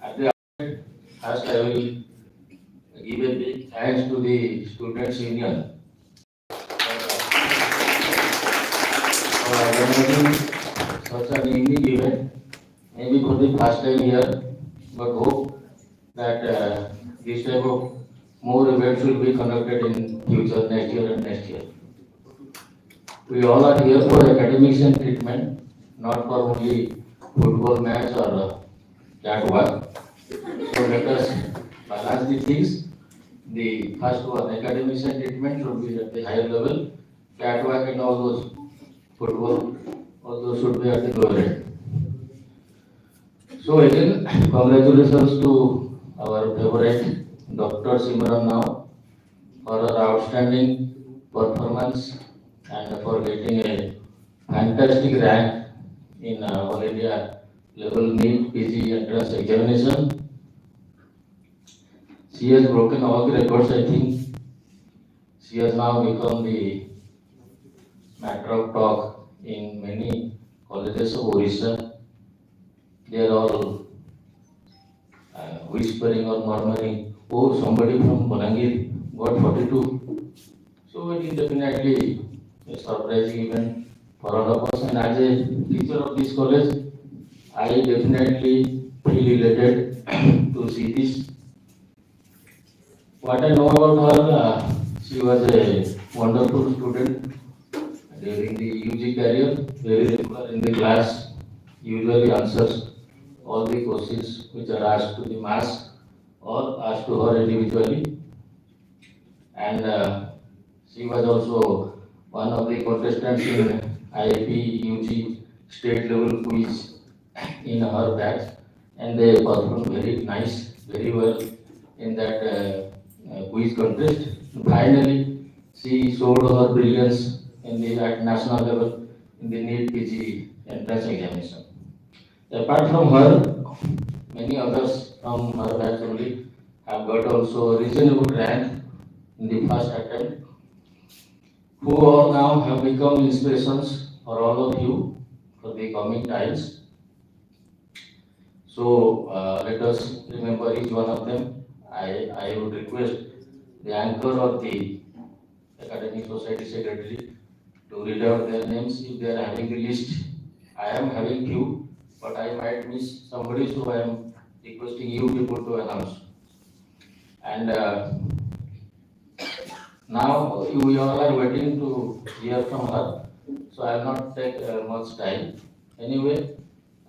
At the outset, first I will give a big thanks to the Students' Union for organizing such an unique event, maybe for the first time here, but hope that this type of more events will be conducted in future, next year and next year. We all are here for academics and treatment, not for only football match or cat walk. So let us balance the things. The first one, academics and treatment should be at the higher level. Cat walk and all those football, all those should be at the lower end. So again, congratulations to our favorite Dr. Simran now for her outstanding performance and for getting a fantastic rank in All India level NEET PG entrance examination. She has broken all the records, I think. She has now become the matter of talk in many colleges of Orissa. They are all whispering or murmuring, oh, somebody from Balangir got 42. So it is definitely a surprising event for all of us. And as a teacher of this college, I definitely feel elated to see this. What I know about her, she was a wonderful student during the UG career, very regular in the class, usually answers all the questions which are asked to the mass or asked to her individually. And she was also one of the contestants in IIP UG state level quiz in her batch, and they performed very nice, very well in that quiz contest. Finally, she showed her brilliance in the at national level in the NEET PG entrance examination. Apart from her, many others from her batch only have got also reasonable rank in the first attempt, who all now have become inspirations for all of you for the coming times. So let us remember each one of them. I would request the anchor or the academic society secretary to read out their names if they are having the list. I am having few, but I might miss somebody, so I am requesting you people to announce. And now we all are waiting to hear from her, so I will not take much time. Anyway,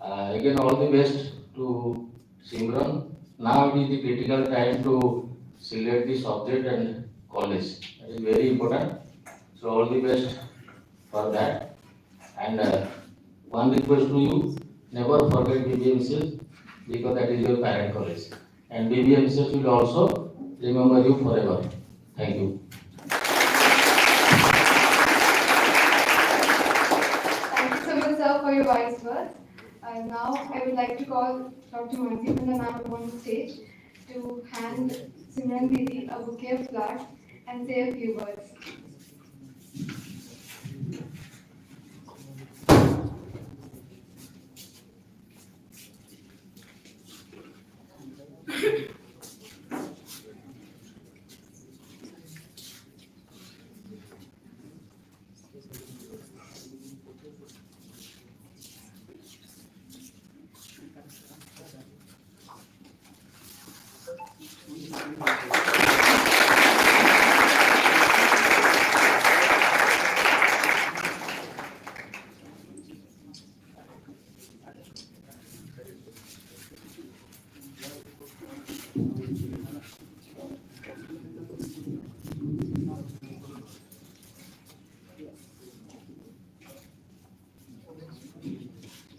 again all the best to Simran. Now it is the critical time to select the subject and college. That is very important. So all the best for that. And one request to you, never forget BBMCH because that is your parent college. And BBMCH will also remember you forever. Thank you. Thank you so much, sir, for your wise words. And now I would like to call Dr. Mandeep ma'am on the stage to hand Simran Didi a bouquet of flowers and say a few words.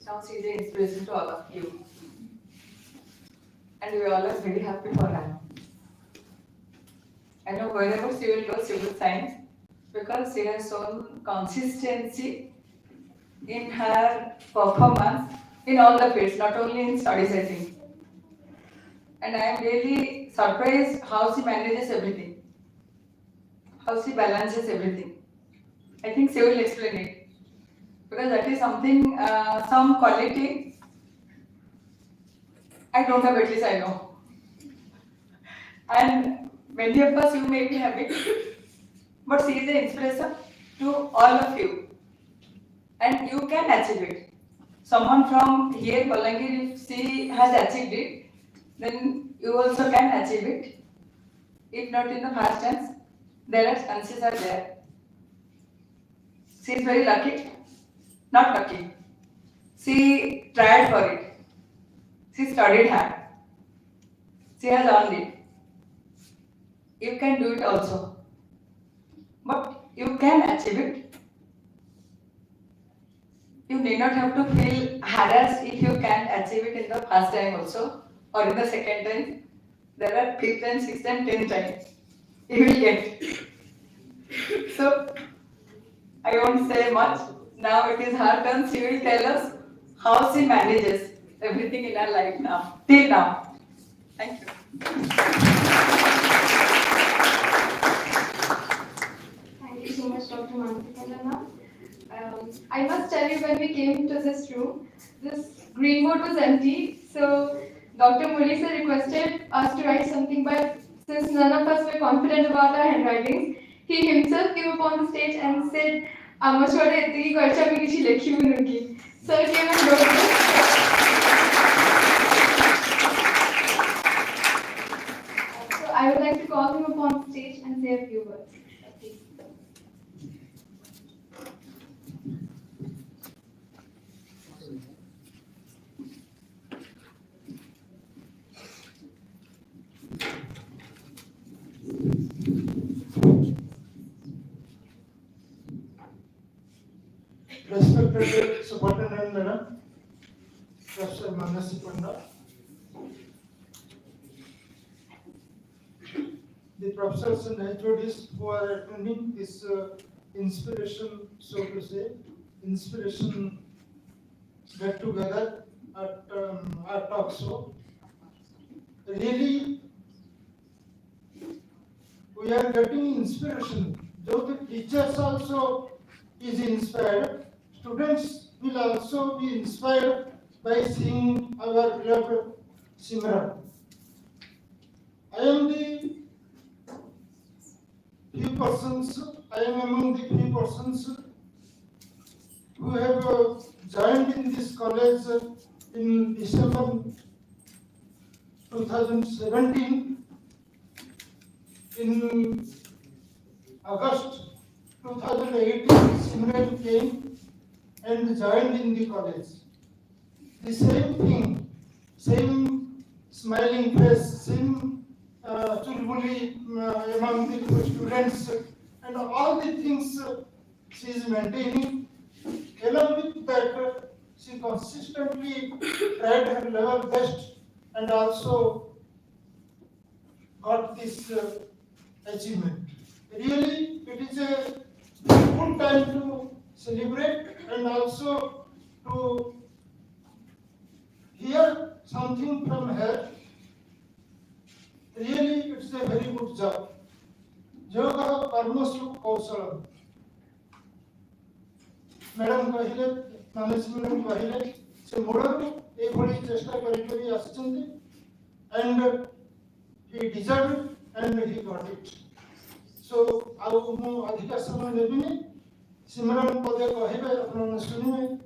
Now she's an inspiration to all of you. And we all are very happy for her. I know wherever she will go, she will shine because she has shown consistency in her performance in all the fields, not only in studies, I think. And I am really surprised how she manages everything, how she balances everything. I think she will explain it because that is something, some quality I don't have, at least I know. And many of us, you may be having, but she is an inspiration to all of you. And you can achieve it. Someone from here, Balangir, if she has achieved it, then you also can achieve it. If not in the first chance, there are chances are there. She is very lucky, not lucky. She tried for it. She studied hard. She has earned it. You can do it also. But you can achieve it. You need not have to feel harassed if you can achieve it in the first time also or in the second time. There are fifth and sixth and 10th time. You will get. So I won't say much. Now it is her turn. She will tell us how she manages everything in her life now, till now. Thank you. Thank you so much, Dr. Mantikandana. I must tell you, when we came to this room, this green board was empty. So Dr. Murli sir requested us to write something, but since none of us were confident about our handwritings, he himself came upon the stage and said, "Amashwara itki karcha mein kichi lekhi banungi." Sir came and wrote this. So I would like to call him upon the stage and say a few words. Please. Respected Superintendent Madam, Professor Manasi Panda, the professors and HODs who are attending this inspiration, so to say, inspiration get together at our talk show. Really, we are getting inspiration. Though the teachers also is inspired, students will also be inspired by seeing our beloved Simran. I am among the few persons who have joined in this college in December 2017. In August 2018, Simran came and joined in the college. The same thing, same smiling face, same chulbuli among the students, and all the things she is maintaining. Along with that, she consistently tried her level best and also got this achievement. Really, it is a good time to celebrate and also to hear something from her. Really, it's a very good job. Yoga Karmaslu Kausalam. Madam Kahile, Management Kahile, se modern everybody chesta kari ascenti, and he deserved it and he got it. So, I will move Adhika Sama Nebini, Simran Pode Kahile, Apna Sunime,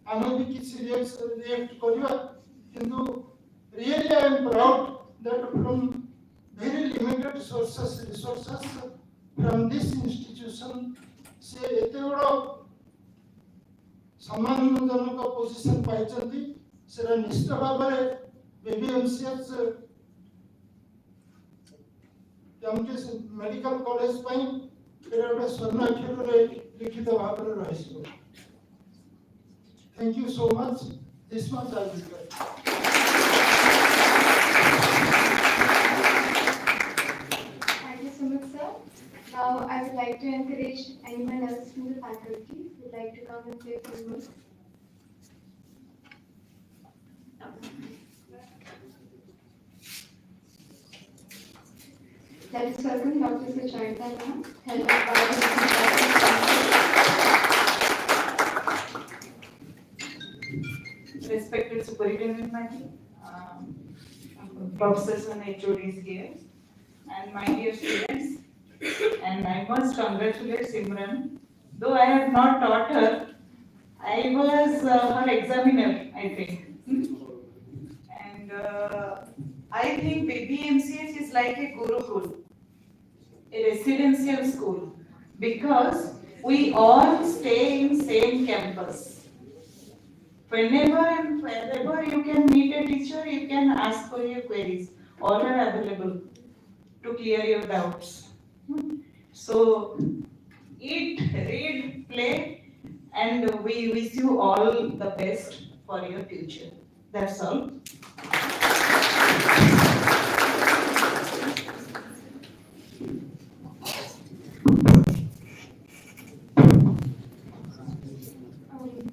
Amabiki Sirius react Korea, Hindu. Really, I am proud that from very limited resources from this institution, se etero सम्मानजनक position पाइछन्ति सेरा निश्चित भाବରେ BBMCH MKS medical college ପାଇଁ ଏରା ଗୋଟେ ସ୍ୱର୍ଣ୍ଣାକ୍ଷରରେ ଲିଖିତ ଭାବରେ ରହିଛି। Thank you so much. This much I will say. Thank you so much, sir. Now, I would like to encourage anyone else from the faculty who would like to come and say a few words. Let us welcome Dr. Suchaita ma'am, Head of Respected Superintendent Madam, professors and HODs here, and my dear students. And I must congratulate Simran. Though I have not taught her, I was her examiner, I think. And I think BBMCH is like a Gurukul, a residential school, because we all stay in same campus. Whenever and wherever you can meet a teacher, you can ask for your queries. All are available to clear your doubts. So, eat, read, play, and we wish you all the best for your future. That's all.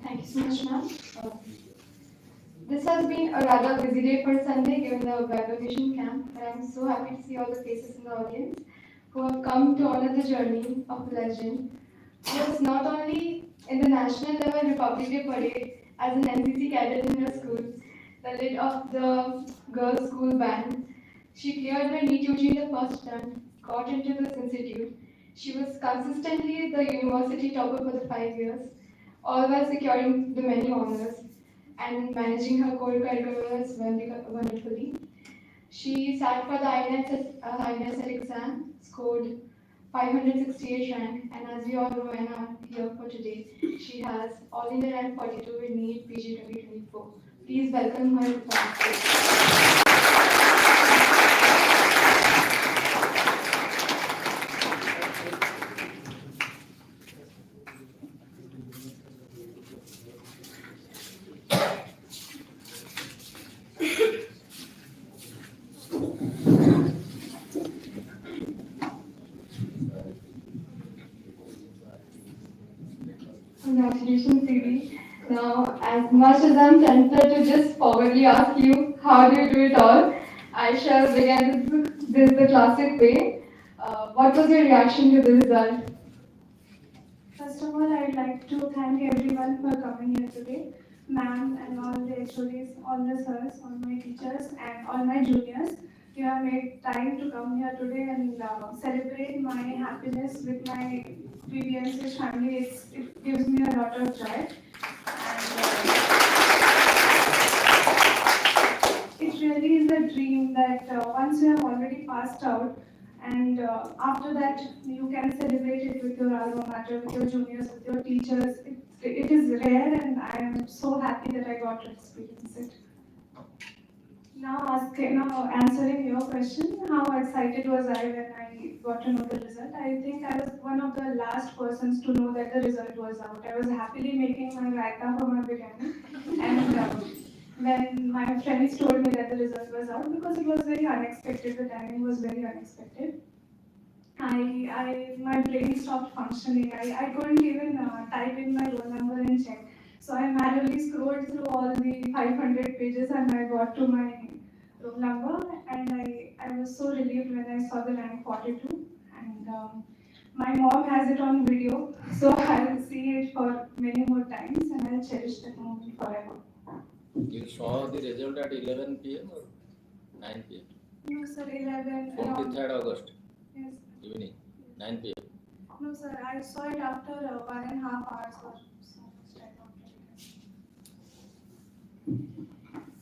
Thank you so much, ma'am. This has been a rather busy day for Sunday given the graduation camp, but I'm so happy to see all the faces in the audience who have come to honor the journey of the legend, who was not only in the national level Republic Day parade as an NCC cadet in her school, the lead of the girls' school band. She cleared her NEET PG in the first attempt, got into this institute. She was consistently the university topper for the 5 years, all while securing the many honors and managing her core curriculums wonderfully. She sat for the INSL exam, scored 568 rank, and as we all know and are here for today, she has all India rank 42 in NEET PG 2024. Please welcome her to the stage. Congratulations, Siri. Now, as much as I'm tempted to just forwardly ask you, how do you do it all? I shall begin this the classic way. What was your reaction to the result? First of all, I'd like to thank everyone for coming here today. Ma'am and all the HODs, all the sirs, all my teachers and all my juniors. You have made time to come here today and celebrate my happiness with my BBMCH family. It gives me a lot of joy. And, it really is a dream that once you have already passed out, and after that you can celebrate it with your alma mater, with your juniors, with your teachers. It is rare, and I am so happy that I got to experience it. Now answering your question, how excited was I when I got to know the result? I think I was one of the last persons to know that the result was out. I was happily making my raita for my biryani, and when my friends told me that the result was out, because it was very unexpected, the timing was very unexpected. My brain stopped functioning. I couldn't even type in my roll number and check. So I manually scrolled through all the 500 pages and I got to my roll number, and I was so relieved when I saw the rank 42. And my mom has it on video, so I'll see it for many more times and I'll cherish that moment forever. You saw the result at 11 p.m. or 9 p.m.? No, sir, 11. 23rd August Yes. evening, 9 p.m. No, sir, I saw it after 1.5 hours or so.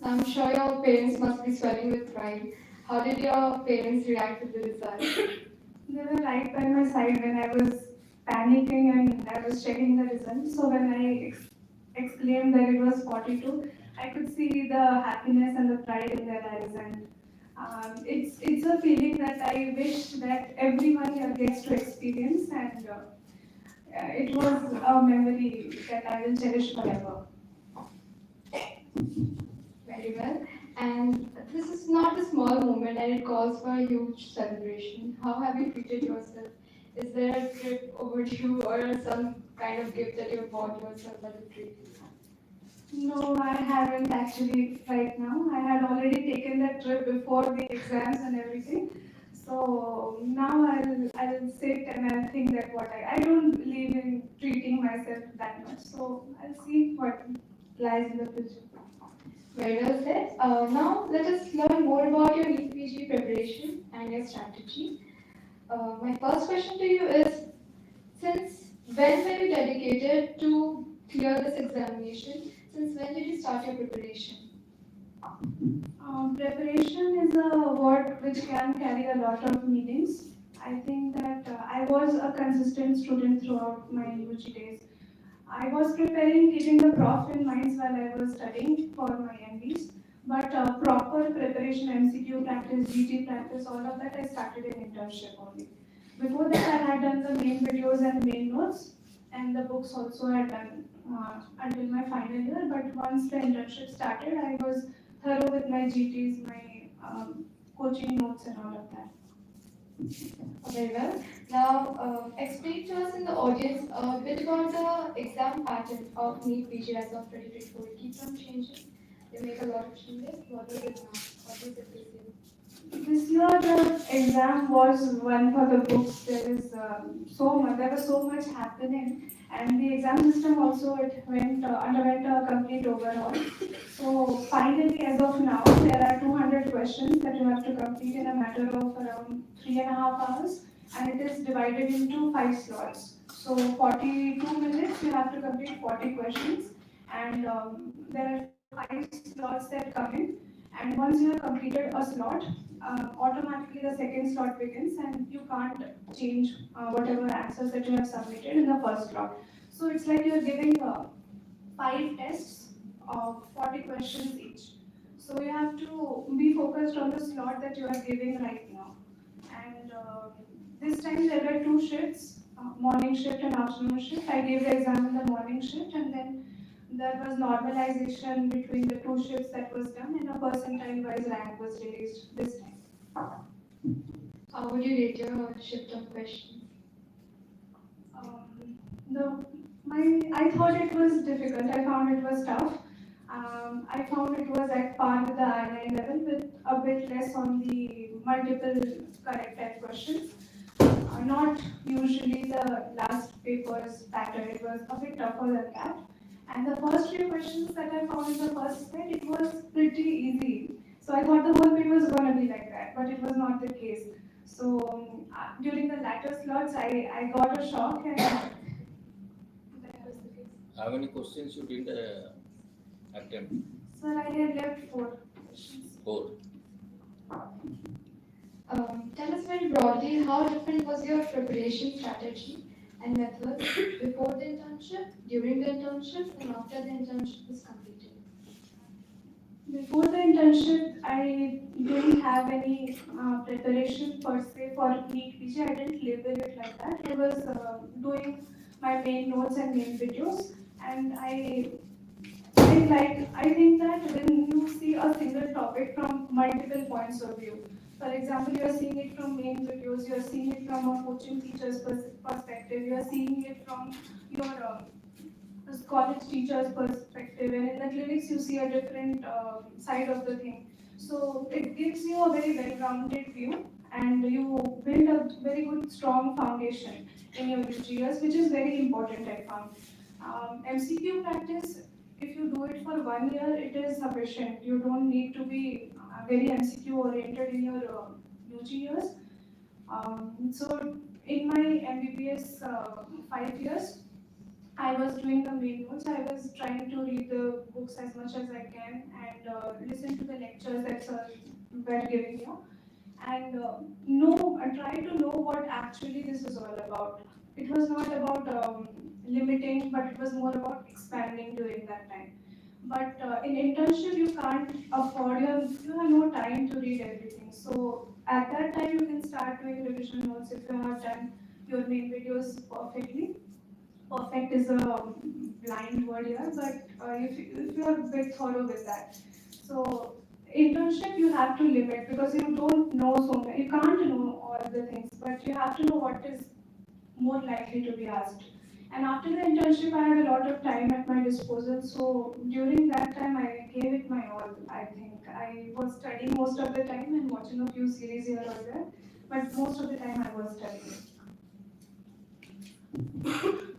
I'm sure your parents must be swelling with pride. How did your parents react to the result? They were right by my side when I was panicking and I was checking the results. So when I exclaimed that it was 42, I could see the happiness and the pride in their eyes. And it's a feeling that I wish that everyone here gets to experience, and it was a memory that I will cherish forever. Very well. And this is not a small moment and it calls for a huge celebration. How have you treated yourself? Is there a trip overdue or some kind of gift that you bought yourself as a treat? No, I haven't actually right now. I had already taken that trip before the exams and everything. So now I'll sit and I'll think that I don't believe in treating myself that much. So I'll see what lies in the future. Very well said. Now let us learn more about your NEET PG preparation and your strategy. My first question to you is, since when were you dedicated to clear this examination? Since when did you start your preparation? Preparation is a word which can carry a lot of meanings. I think that I was a consistent student throughout my UG days. I was preparing, keeping the prof in mind while I was studying for my MBs. But proper preparation, MCQ practice, GT practice, all of that I started in internship only. Before that, I had done the main videos and main notes, and the books also I had done until my final year. But once the internship started, I was thorough with my GTs, my coaching notes, and all of that. Very well. Now, explain to us in the audience a bit about the exam pattern of NEET PG as of 2024. It keeps on changing. They make a lot of changes. What is it now? What is it this year? This year the exam was one for the books. There is there was so much happening, and the exam system also underwent a complete overhaul. So finally, as of now, there are 200 questions that you have to complete in a matter of around 3.5 hours, and it is divided into 5 slots. So 42 minutes you have to complete 40 questions, and there are 5 slots that come in. And once you have completed a slot, automatically the second slot begins, and you can't change whatever answers that you have submitted in the first slot. So it's like you're giving 5 tests of 40 questions each. So you have to be focused on the slot that you are giving right now. And this time there were 2 shifts, morning shift and afternoon shift. I gave the exam in the morning shift, and then there was normalization between the 2 shifts that was done, and a percentile-wise rank was released this time. How would you rate your shift of questions? I thought it was difficult. I found it was tough. I found it was at par with the I9 level, with a bit less on the multiple correct type questions. Not usually the last paper's pattern. It was a bit tougher than that. And the first few questions that I found in the first set, it was pretty easy. So I thought the whole paper was going to be like that, but it was not the case. So during the latter slots, I got a shock, and that was the case. How many questions you did attempt? Sir, I had left 4 questions. 4. Tell us very broadly, how different was your preparation strategy and method before the internship, during the internship, and after the internship was completed? Before the internship, I didn't have any preparation per se for NEET PG. I didn't label it like that. I was doing my main notes and main videos, and I think that when you see a single topic from multiple points of view, for example, you are seeing it from main videos, you are seeing it from a coaching teacher's perspective, you are seeing it from your college teacher's perspective, and in the clinics you see a different side of the thing. So it gives you a very well-rounded view, and you build a very good, strong foundation in your UGS, which is very important, I found. MCQ practice, if you do it for 1 year, it is sufficient. You don't need to be very MCQ oriented in your UG years. So in my MBBS 5 years, I was doing the main notes. I was trying to read the books as much as I can, and listen to the lectures that sir were giving you, and try to know what actually this is all about. It was not about limiting, but it was more about expanding during that time. But in internship, you can't afford, you have no time to read everything. So at that time, you can start doing revision notes if you have done your main videos perfectly. Perfect is a blind word here, but if you are a bit thorough with that. So internship you have to limit, because you don't know so many, you can't know all the things, but you have to know what is more likely to be asked. And after the internship, I had a lot of time at my disposal. So during that time, I gave it my all. I think I was studying most of the time and watching a few series here or there, but most of the time I was studying.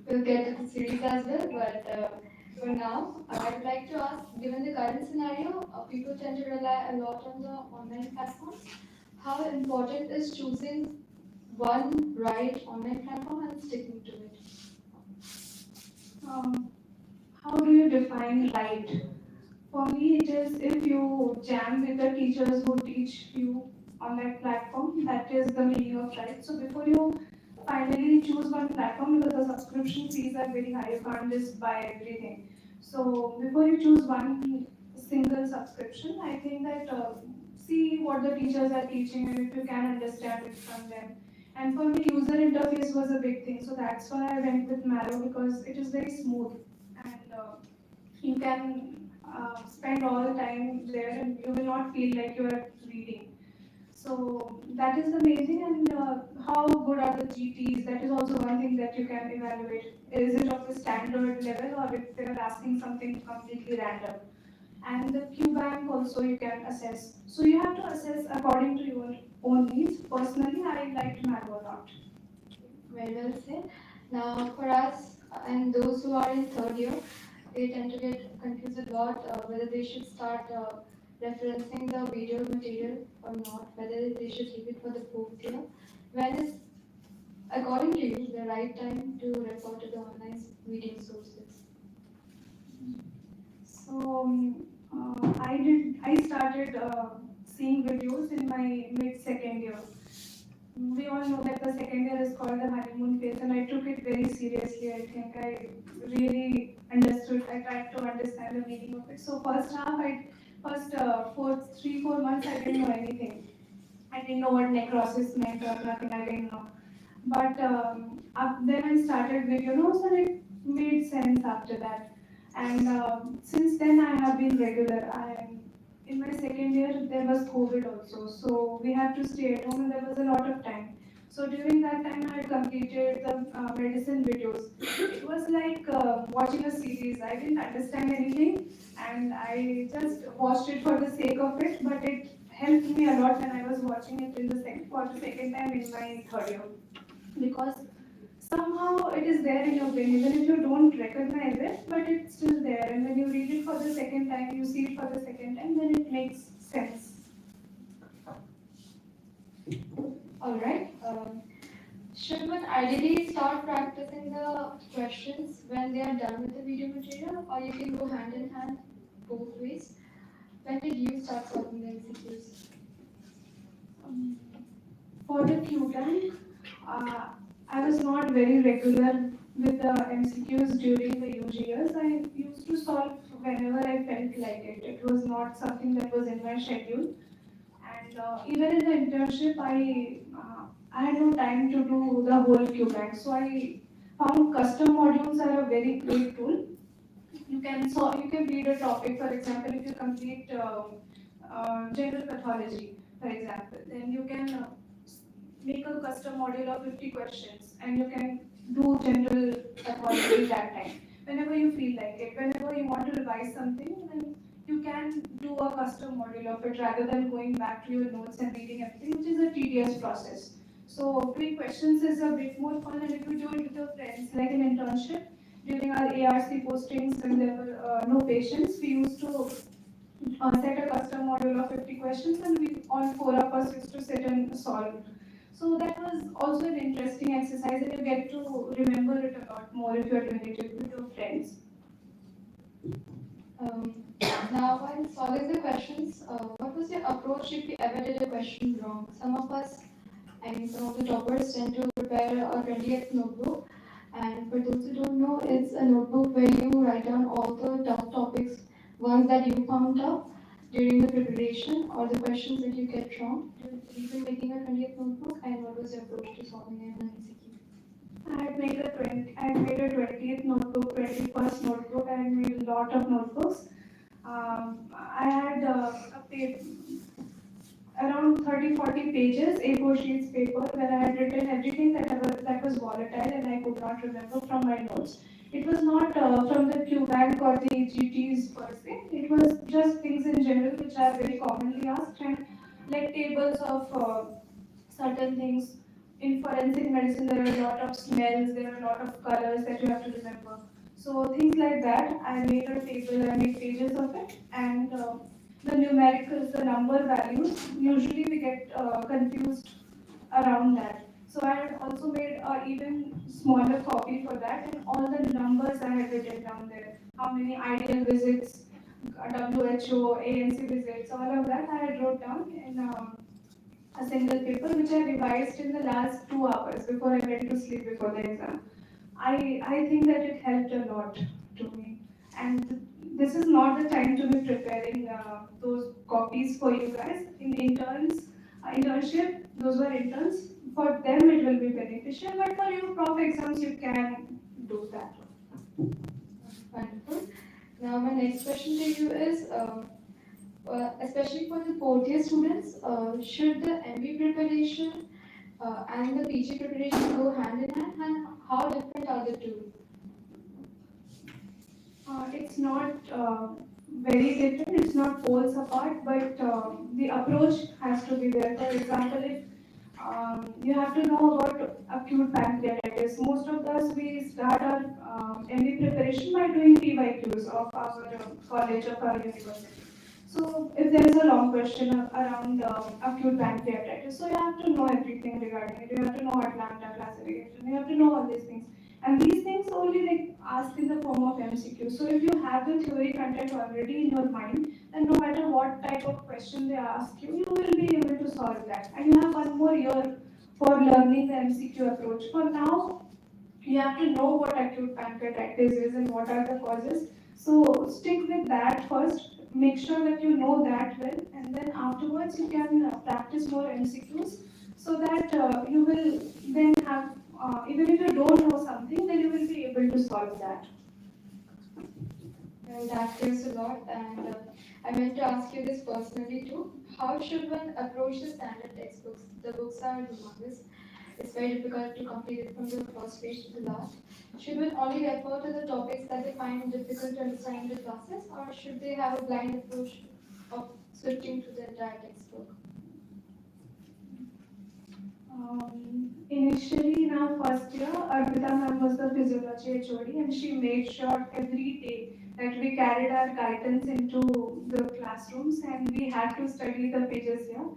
We'll get to the series as well, but So now, I would like to ask, given the current scenario, people tend to rely a lot on the online platforms. How important is choosing one right online platform and sticking to it? Um, how do you define right? For me, it is if you jam with the teachers who teach you on that platform, that is the meaning of right. So before you finally choose one platform, because the subscription fees are very high, you can't just buy everything. So before you choose one single subscription, I think that see what the teachers are teaching and if you can understand it from them. And for me, user interface was a big thing, so that's why I went with Marrow because it is very smooth and you can spend all the time there and you will not feel like you are reading. So that is amazing. And how good are the GTs? That is also one thing that you can evaluate. Is it of the standard level or if they are asking something completely random? And the Q bank also you can assess. So you have to assess according to your own needs. Personally, I liked Marrow a lot. Very well said. Now, for us and those who are in third year, they tend to get confused a lot whether they should start referencing the video material or not, whether they should leave it for the fourth year. When is, according to you, the right time to refer to the online video sources? So I started seeing videos in my mid second year. We all know that the second year is called the honeymoon phase, and I took it very seriously. I think I really understood. I tried to understand the meaning of it. So first 4 months, I didn't know anything. I didn't know what necrosis meant or nothing. I didn't know. But then I started video notes, and it made sense after that. And since then, I have been regular. In my second year, there was COVID also, so we had to stay at home, and there was a lot of time. So during that time, I had completed the medicine videos. It was like watching a series. I didn't understand anything, and I just watched it for the sake of it. But it helped me a lot when I was watching it for the second time in my third year, because somehow it is there in your brain, even if you don't recognize it, but it's still there. And when you read it for the second time, you see it for the second time, then it makes sense. All right. Should one ideally start practicing the questions when they are done with the video material, or you can go hand in hand both ways? When did you start solving the MCQs? Um, for the Q bank, I was not very regular with the MCQs during the UG years. I used to solve whenever I felt like it. It was not something that was in my schedule. And even in the internship, I had no time to do the whole Q bank. So I found custom modules are a very great tool. You can read a topic. For example, if you complete general pathology, for example, then you can make a custom module of 50 questions, and you can do general pathology that time. Whenever you feel like it, whenever you want to revise something, then you can do a custom module of it rather than going back to your notes and reading everything, which is a tedious process. So doing questions is a bit more fun, and if you do it with your friends, like an internship, during our ARC postings when there were no patients, we used to set a custom module of 50 questions, and we all four of us used to sit and solve. So that was also an interesting exercise, and you get to remember it a lot more if you're doing it with your friends. Um, Now, while solving the questions, what was your approach if you ever did a question wrong? Some of us, I mean, some of the toppers tend to prepare a 20th notebook. And for those who don't know, it's a notebook where you write down all the tough topics, ones that you found tough during the preparation, or the questions that you get wrong. You've been making a 20th notebook, and what was your approach to solving an MCQ? I had made a 20th notebook, 21st notebook. I had made a lot of notebooks. I had around 30-40 pages, A4 sheets paper, where I had written everything that was volatile and I could not remember from my notes. It was not from the Q bank or the GTs per se. It was just things in general which are very commonly asked, and like tables of certain things. In forensic medicine, there are a lot of smells, there are a lot of colors that you have to remember. So things like that, I made a table, I made pages of it, and the numericals, the number values, usually we get confused around that. So I had also made a even smaller copy for that, and all the numbers I had written down there. How many ideal visits, WHO, ANC visits, all of that I had wrote down in a single paper, which I revised in the last 2 hours before I went to sleep before the exam. I think that it helped a lot to me. And this is not the time to be preparing those copies for you guys. In internship, those were interns. For them, it will be beneficial, but for you, prof exams, you can do that. Wonderful. Now, my next question to you is, especially for the fourth year students, should the MB preparation and the PG preparation go hand in hand, and how different are the two? It's not very different, it's not poles apart, but the approach has to be there. For example, if you have to know about acute pancreatitis. Most of us, we start our MD preparation by doing PYQs of our college, of our university. So if there is a long question around acute pancreatitis, so you have to know everything regarding it. You have to know Atlanta classification. You have to know all these things. And these things only like asked in the form of MCQ. So if you have the theory content already in your mind, then no matter what type of question they ask you, you will be able to solve that. And you have one more year for learning the MCQ approach. For now, you have to know what acute pancreatitis is and what are the causes. So stick with that first. Make sure that you know that well, and then afterwards you can practice more MCQs so that you will then have, even if you don't know something, then you will be able to solve that. Well, that gives a lot, and I meant to ask you this personally too. How should one approach the standard textbooks? The books are humongous. It's very difficult to complete it from the first page to the last. Should one only refer to the topics that they find difficult to understand in the classes, or should they have a blind approach of switching to the entire textbook? Initially, in our first year, Arpita ma'am was the physiology HOD, and she made sure every day that we carried our guidance into the classrooms, and we had to study the pages here.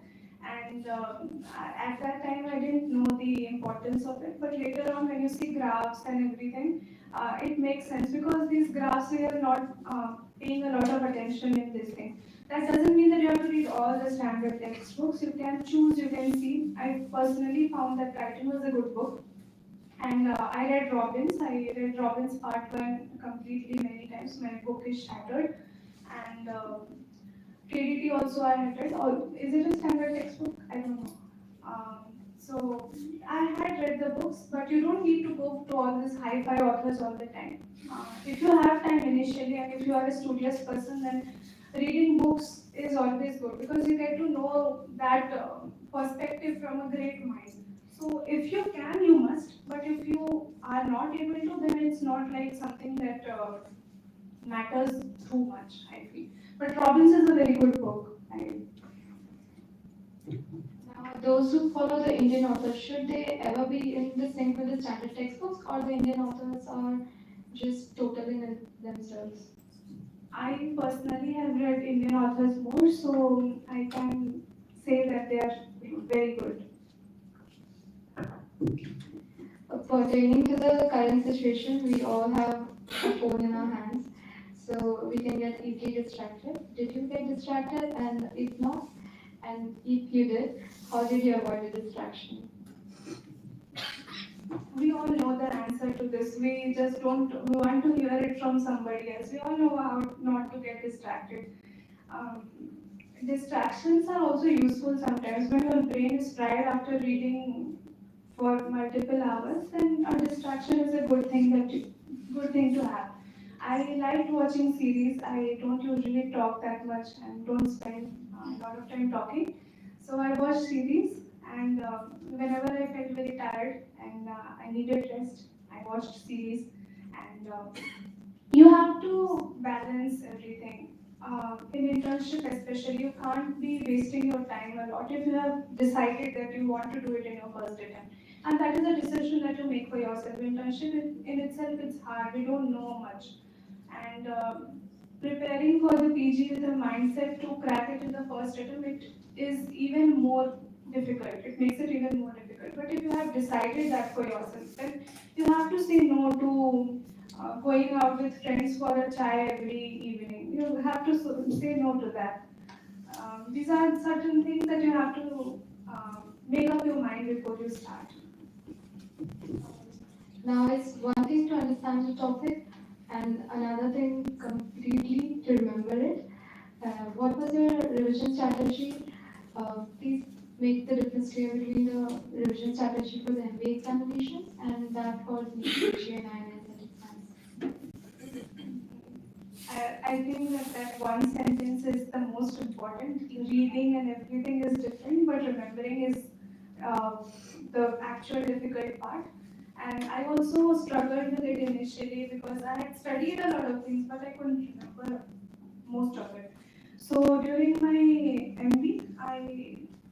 And at that time, I didn't know the importance of it, but later on, when you see graphs and everything, it makes sense because these graphs we are not paying a lot of attention in this thing. That doesn't mean that you have to read all the standard textbooks. You can choose, you can see. I personally found that Titan was a good book. And I read Robbins. I read Robbins Part 1 completely many times. My book is shattered. And KDT also I had read. Is it a standard textbook? I don't know. So I had read the books, but you don't need to go to all these hi-fi authors all the time. If you have time initially and if you are a studious person, then reading books is always good because you get to know that perspective from a great mind. So if you can, you must. But if you are not able to, then it's not like something that matters too much, I feel. But Robbins is a very good book. Now, those who follow the Indian authors, should they ever be in the sync with the standard textbooks, or the Indian authors are just totally in themselves? I personally have read Indian authors more, so I can say that they are very good. Pertaining to the current situation, we all have a phone in our hands, so we can get easily distracted. Did you get distracted? And if not, and if you did, how did you avoid the distraction? We all know the answer to this. We just don't we want to hear it from somebody else. We all know how not to get distracted. Um, Distractions are also useful sometimes when your brain is fried after reading for multiple hours. Then a distraction is a good thing to have. I like watching series. I don't usually talk that much and don't spend a lot of time talking. So I watch series, and whenever I felt very tired and I needed rest, I watched series. And you have to balance everything. In internship especially, you can't be wasting your time a lot if you have decided that you want to do it in your first attempt. And that is a decision that you make for yourself. Internship in itself, it's hard. We don't know much. And preparing for the PG with a mindset to crack it in the first attempt, it is even more difficult. It makes it even more difficult. But if you have decided that for yourself, then you have to say no to going out with friends for a chai every evening. You have to say no to that. These are certain things that you have to make up your mind before you start. Now it's one thing to understand the topic and another thing completely to remember it. What was your revision strategy? Please make the difference clear between the revision strategy for the MBA examinations and that for the PG and INS exams. I think that one sentence is the most important. Reading and everything is different, but remembering is uh, the actual difficult part. And I also struggled with it initially because I had studied a lot of things, but I couldn't remember most of it. So during my MB,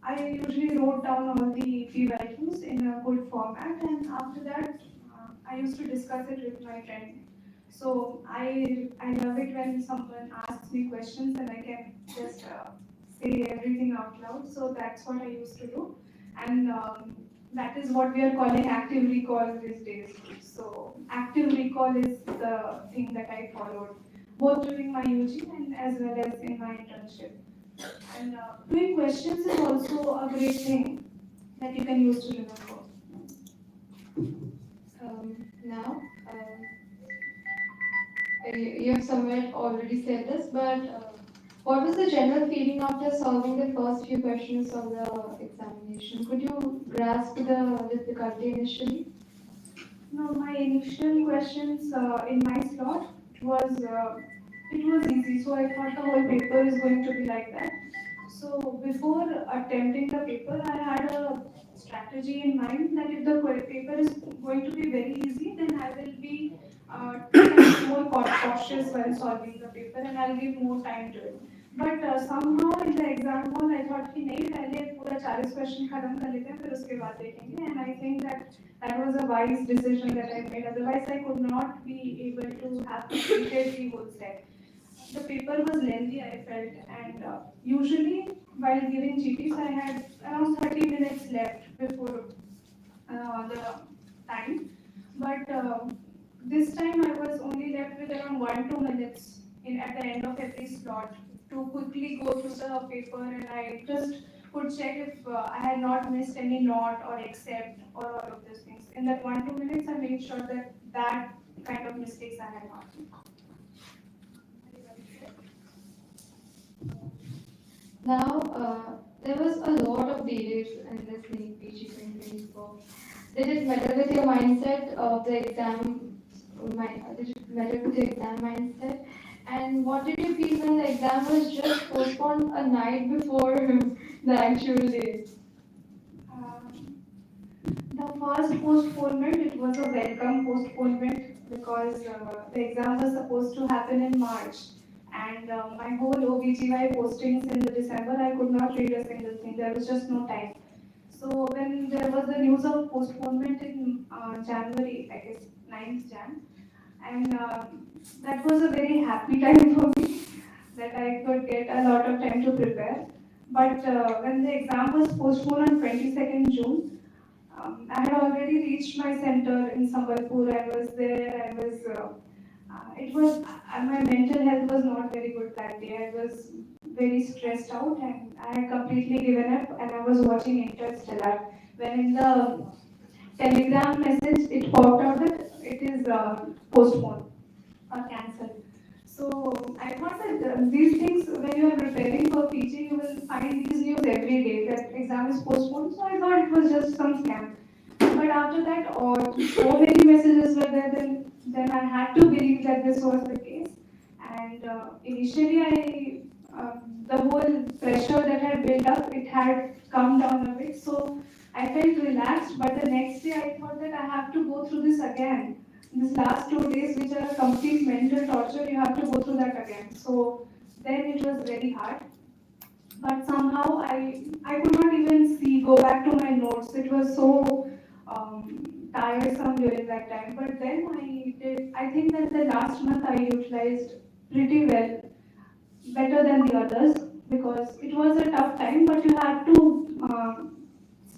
I usually wrote down all the PYQs in a good format, and after that, I used to discuss it with my friend. So I love it when someone asks me questions and I can just say everything out loud. So that's what I used to do, and that is what we are calling active recall these days. So active recall is the thing that I followed both during my UG and as well as in my internship. And doing questions is also a great thing that you can use to remember. Now, you have somewhere already said this, but what was the general feeling after solving the first few questions of the examination? Could you grasp the difficulty initially? No, my initial questions in my slot it was easy. So I thought the whole paper is going to be like that. So before attempting the paper, I had a strategy in mind that if the paper is going to be very easy, then I will be more cautious while solving the paper and I'll give more time to it. But somehow in the exam hall, I thought कि नहीं पहले पूरा 40 question खत्म कर लेते हैं फिर उसके बाद देखेंगे. And I think that was a wise decision that I made. Otherwise, I could not be able to have completed the whole set. The paper was lengthy, I felt, and usually while giving GPs, I had around 30 minutes left before the time. But this time I was only left with around 1-2 minutes at the end of every slot to quickly go through the paper, and I just could check if I had not missed any not or except or all of those things. In that 1-2 minutes, I made sure that that kind of mistakes I had not made. Now, there was a lot of delays in this NEET PG 2024. Did it matter with your mindset of the exam? Did it matter with your exam mindset? And what did you feel when the exam was just postponed a night before the actual date? The first postponement, it was a welcome postponement because the exam was supposed to happen in March. And my whole OBGY postings in the December, I could not read a single thing. There was just no time. So when there was the news of postponement in January, I guess 9th Jan, and that was a very happy time for me that I could get a lot of time to prepare. But when the exam was postponed on 22nd June, I had already reached my center in Sambalpur. I was there. It was my mental health was not very good that day. I was very stressed out and I had completely given up. And I was watching Interstellar when in the telegram message it popped out that it is postponed or cancelled. So I thought that these things, when you are preparing for PG, you will find these news every day that exam is postponed. So I thought it was just some scam. But after that, so many messages were there. Then I had to believe that this was the case. And initially, the whole pressure that had built up, it had come down a bit. So I felt relaxed. But the next day, I thought that I have to go through this again. These last 2 days, which are a complete mental torture, you have to go through that again. So then it was very hard. But somehow I could not even go back to my notes. It was so tiresome during that time. But then I think that the last month I utilized pretty well, better than the others, because it was a tough time, but you had to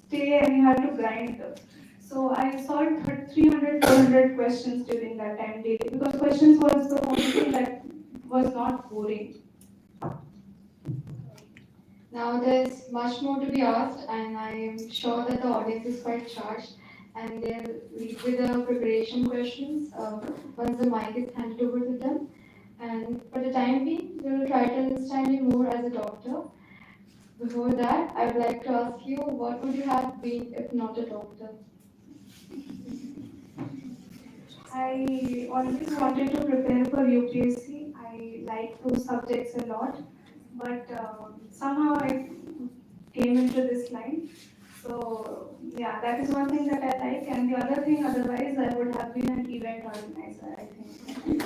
stay and you had to grind. So I solved 300, 400 questions during that time daily, because questions was the only thing that was not boring. Now there's much more to be asked, and I am sure that the audience is quite charged, and they'll lead with the preparation questions once the mic is handed over to them. And for the time being, we will try to understand you more as a doctor. Before that, I would like to ask you, what would you have been if not a doctor? I always wanted to prepare for UPSC. I like those subjects a lot, but somehow I came into this line. So yeah, that is one thing that I like, and the other thing, otherwise, I would have been an event organizer, I think.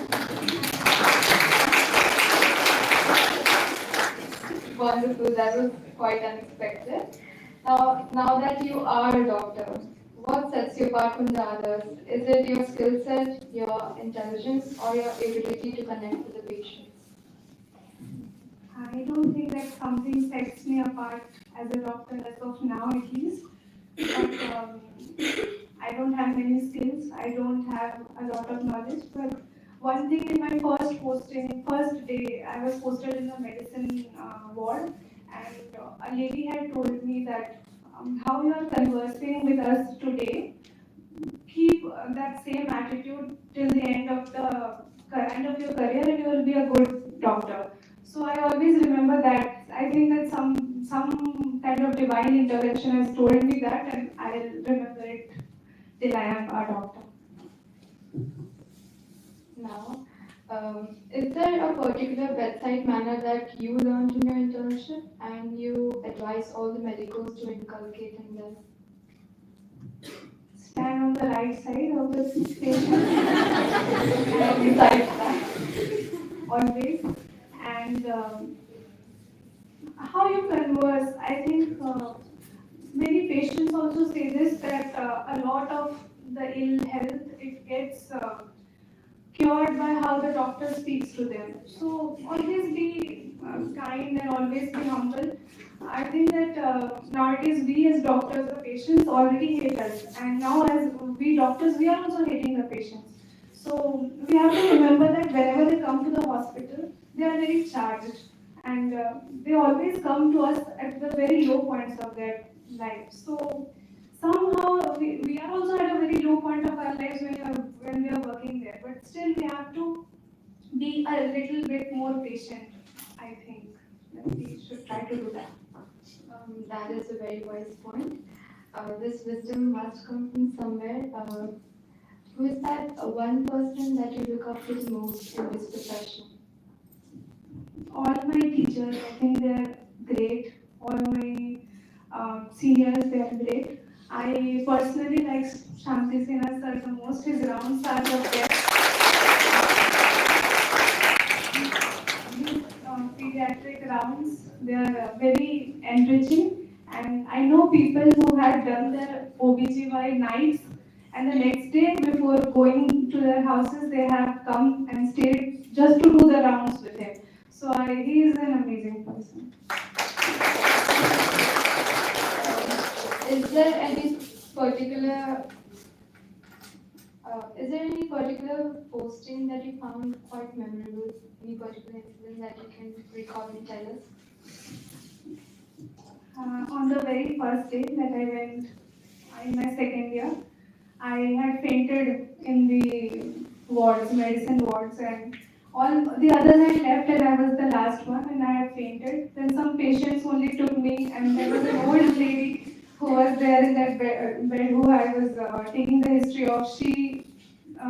Wonderful, that was quite unexpected. Now that you are a doctor, what sets you apart from the others? Is it your skill set, your intelligence, or your ability to connect with the patients? I don't think that something sets me apart as a doctor as of now, at least. But I don't have many skills. I don't have a lot of knowledge. But one thing, in my first day, I was posted in the medicine ward, and a lady had told me that how you are conversing with us today, keep that same attitude till the end of your career, and you will be a good doctor. So I always remember that. I think that some kind of divine intervention has told me that, and I'll remember it till I am a doctor. Now, is there a particular bedside manner that you learned in your internship and you advise all the medicals to inculcate in them? Stand on the right side of the patient, and Besides that, always. And how you converse, I think many patients also say this, that a lot of the ill health, it gets cured by how the doctor speaks to them. So always be kind and always be humble. I think that nowadays we as doctors, the patients already hate us, and now as we doctors, we are also hating the patients. So we have to remember that whenever they come to the hospital, they are very charged, and they always come to us at the very low points of their life. So somehow we are also at a very low point of our lives when we are working there, but still we have to be a little bit more patient. I think that we should try to do that. that is a very wise point. This wisdom must come from somewhere. Who is that one person that you look up to the most in this profession? All my teachers, I think they are great. All my seniors, they are great. I personally like Shanti Sinha sir the most. His rounds are the best. His pediatric rounds, they are very enriching. And I know people who had done their OBGY nights, and the next day before going to their houses, they have come and stayed just to do the rounds with him. So he is an amazing person. Is there any particular posting that you found quite memorable? Any particular incident that you can recall and tell us? On the very first day that I went in my second year, I had fainted in the wards, medicine wards, and all the others had left, and I was the last one, and I had fainted. Then some patients only took me, and there was an old lady who was there in that bed who I was taking the history of. She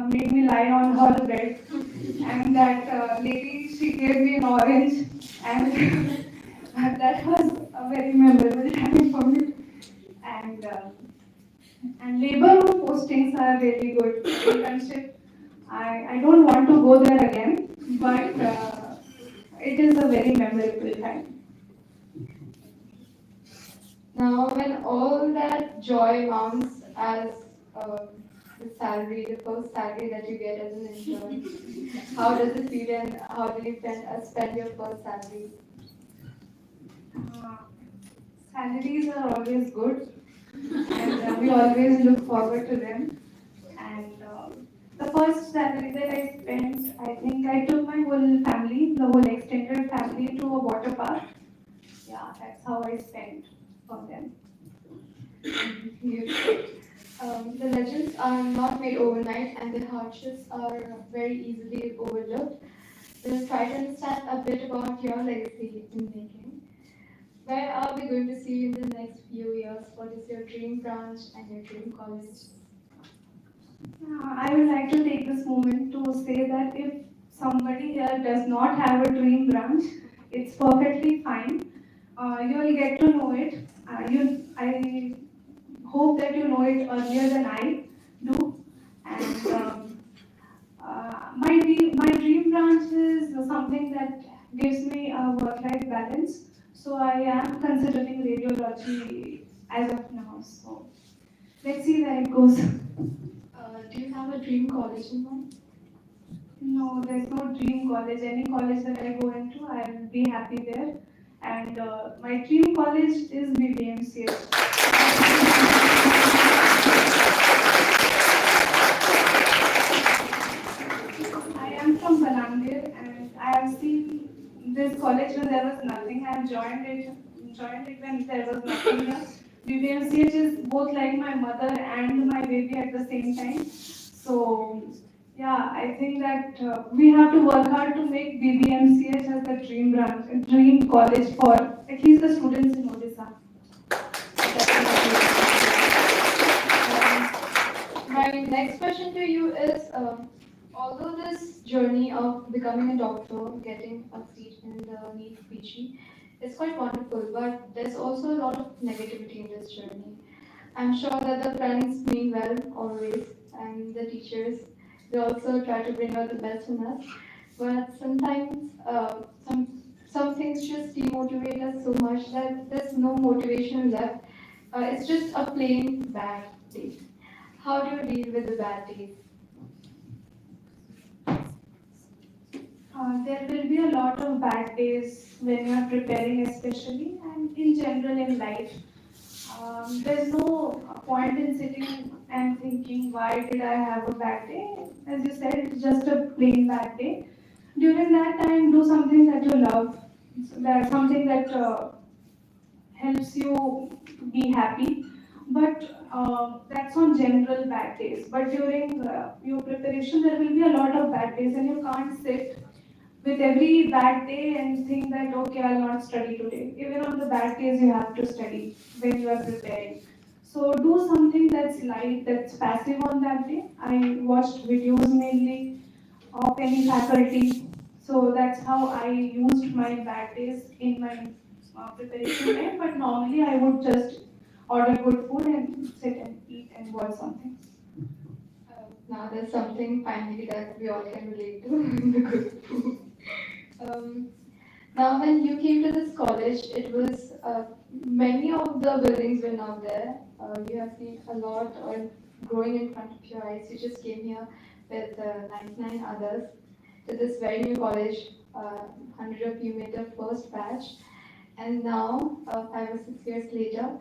made me lie on her bed, and that lady, she gave me an orange, and that was a very memorable time for me. And labor room postings are really good. Internship, I don't want to go there again, but it is a very memorable time. Now, when all that joy mounts as the salary, the first salary that you get as an intern? How does it feel and how do you spend your first salary? Uh, Salaries are always good, and we always look forward to them. And the first salary that I spent, I think I took my whole family, the whole extended family, to a water park. Yeah, that's how I spent on them. The legends are not made overnight and the hardships are very easily overlooked. We'll try to understand a bit about your legacy in making. Where are we going to see you in the next few years? What is your dream branch and your dream college? I would like to take this moment to say that if somebody here does not have a dream branch, it's perfectly fine. You'll get to know it. I hope that you know it earlier than I do. And my dream branch is something that gives me a work-life balance. So I am considering radiology as of now. So let's see where it goes. Do you have a dream college in mind? No, there's no dream college. Any college that I go into, I'll be happy there. And my dream college is BBMCH. I am from Balangir and I have seen this college when there was nothing. I have joined it when there was nothing here. BBMCH is both like my mother and my baby at the same time. So yeah, I think that we have to work hard to make BBMCH as the dream branch, a dream college for at least the students in Odisha. My next question to you is, although this journey of becoming a doctor, getting a seat in the NEET PG is quite wonderful, but there's also a lot of negativity in this journey. I'm sure that the friends mean well always, and the teachers, they also try to bring out the best in us. But sometimes some things just demotivate us so much that there's no motivation left. It's just a plain bad day. How do you deal with the bad days? There will be a lot of bad days when you are preparing, especially, and in general in life. There's no point in sitting and thinking, why did I have a bad day? As you said, it's just a plain bad day. During that time, do something that you love, that something that helps you be happy. But that's on general bad days. But during your preparation, there will be a lot of bad days, and you can't sit with every bad day and think that, okay, I'll not study today. Even on the bad days, you have to study when you are preparing. So do something that's light, that's passive on that day. I watched videos mainly of any faculty. So that's how I used my bad days in my preparation time. But normally I would just order good food and sit and eat and watch something. Now there's something finally that we all can relate to, the good food. Um, Now, when you came to this college, it was many of the buildings were not there. You have seen a lot growing in front of your eyes. You just came here with 99 others to this very new college. 100 of you made the first batch, and now, 5 or 6 years later,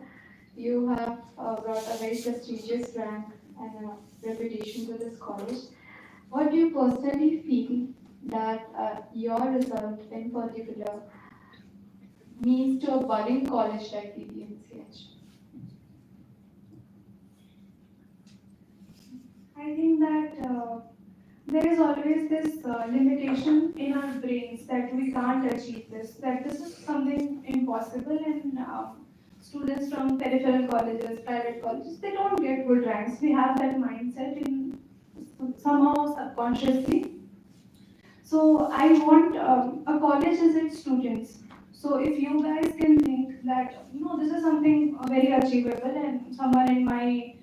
you have brought a very prestigious rank and reputation to this college. What do you personally feel that your result in particular means to a budding college like BBMCH? I think that there is always this limitation in our brains that we can't achieve this, that this is something impossible, and students from peripheral colleges, private colleges, they don't get good ranks. We have that mindset in somehow subconsciously. So I want a college as its students. So if you guys can think that, this is something very achievable and someone in my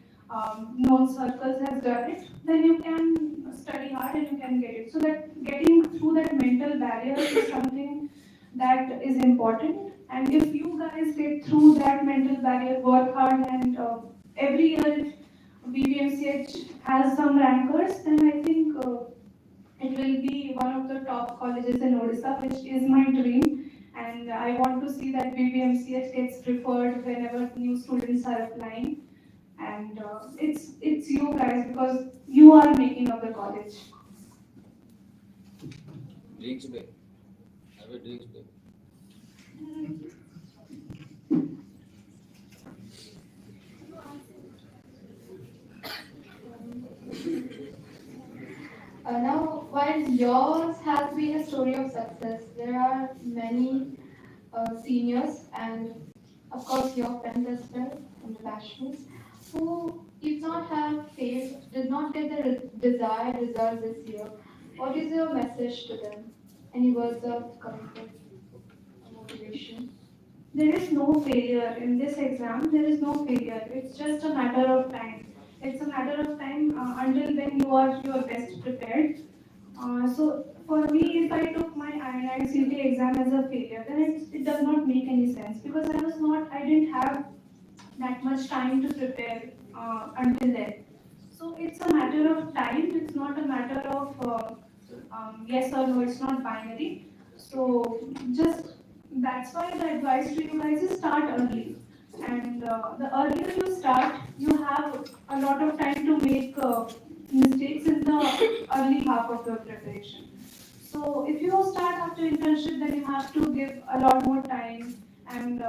known circles has done it, then you can study hard and you can get it. So that getting through that mental barrier is something that is important. And if you guys get through that mental barrier, work hard, and every year BBMCH has some rankers, then I think it will be one of the top colleges in Odisha, which is my dream. And I want to see that BBMCH gets preferred whenever new students are applying. And it's you guys because you are making up the college. Drinks break. Have a drinks break. Now, while yours has been a story of success, there are many seniors and, of course, your friends as well, and the bashful, who did not have failed, did not get the desired result this year. What is your message to them? Any words of comfort or motivation? There is no failure in this exam. There is no failure. It's just a matter of time. It's a matter of time until when you are your best prepared. So for me, if I took my INICT exam as a failure, then it does not make any sense because I didn't have that much time to prepare until then. So it's a matter of time. It's not a matter of yes or no. It's not binary. So just that's why the advice to you guys is start early. And the earlier you start, you have a lot of time to make mistakes in the early half of your preparation. So if you start after internship, then you have to give a lot more time, and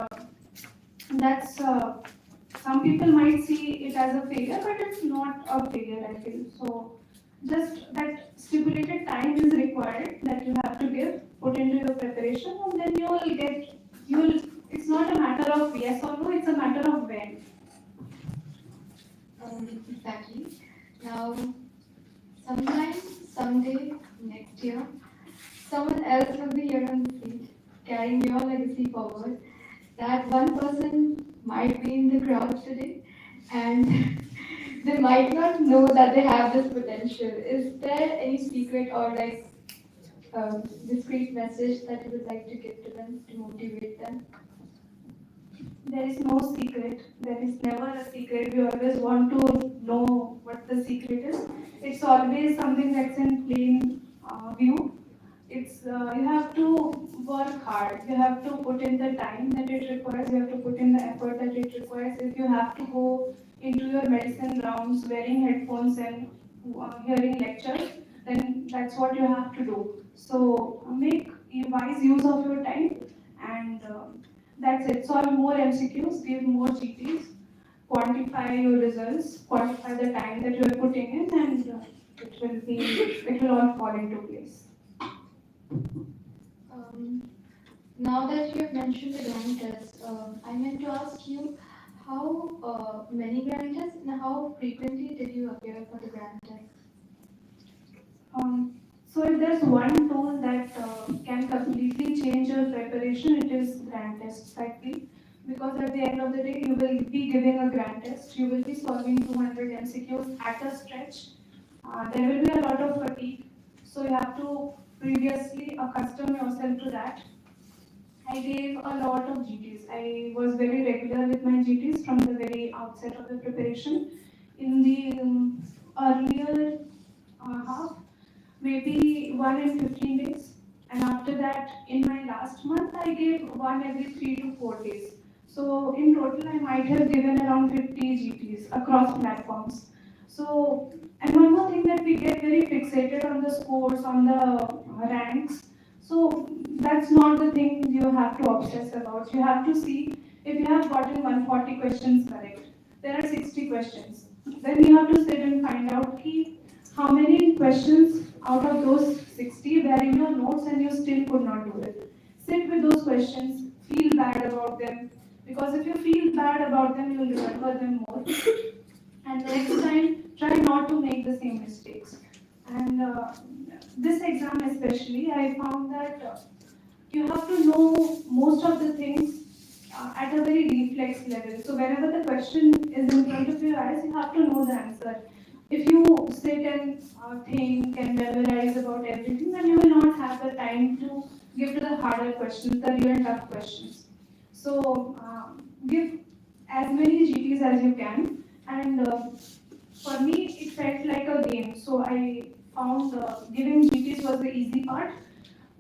that's some people might see it as a failure, but it's not a failure, I feel. So just that stipulated time is required that you have to give, put into your preparation, and then it's not a matter of yes or no, it's a matter of when. Exactly. Now, sometime, someday, next year, someone else will be here on the seat, carrying your legacy forward. That one person might be in the crowd today, and they might not know that they have this potential. Is there any secret or like discreet message that you would like to give to them to motivate them? There is no secret. There is never a secret. We always want to know what the secret is. It's always something that's in plain view. It's you have to work hard. You have to put in the time that it requires. You have to put in the effort that it requires. If you have to go into your medicine rounds wearing headphones and hearing lectures, then that's what you have to do. So make wise use of your time, and that's it. Solve more MCQs, give more GPs, quantify your results, quantify the time that you are putting in, and it will all fall into place. Now that you have mentioned the grand test, I meant to ask you how many grand tests and how frequently did you appear for the grand test? So if there's one tool that can completely change your preparation, it is grand tests, I feel. Because at the end of the day, you will be giving a grand test. You will be solving 200 MCQs at a stretch. There will be a lot of fatigue. So you have to previously accustom yourself to that. I gave a lot of GTs. I was very regular with my GTs from the very outset of the preparation. In the earlier half, maybe 1 in 15 days. And after that, in my last month, I gave one every 3 to 4 days. So in total, I might have given around 50 GTs across platforms. So, and one more thing that we get very fixated on the scores, on the ranks. So that's not the thing you have to obsess about. You have to see if you have gotten 140 questions correct. There are 60 questions. Then you have to sit and find out how many questions out of those 60 were in your notes and you still could not do it. Sit with those questions, feel bad about them, because if you feel bad about them, you will remember them more. And the next time, try not to make the same mistakes. And this exam especially, I found that you have to know most of the things at a very reflex level. So whenever the question is in front of your eyes, you have to know the answer. If you sit and think and memorize about everything, then you will not have the time to give to the harder questions, the real tough questions. So give as many GTs as you can, and For me, it felt like a game. So I found giving GPs was the easy part.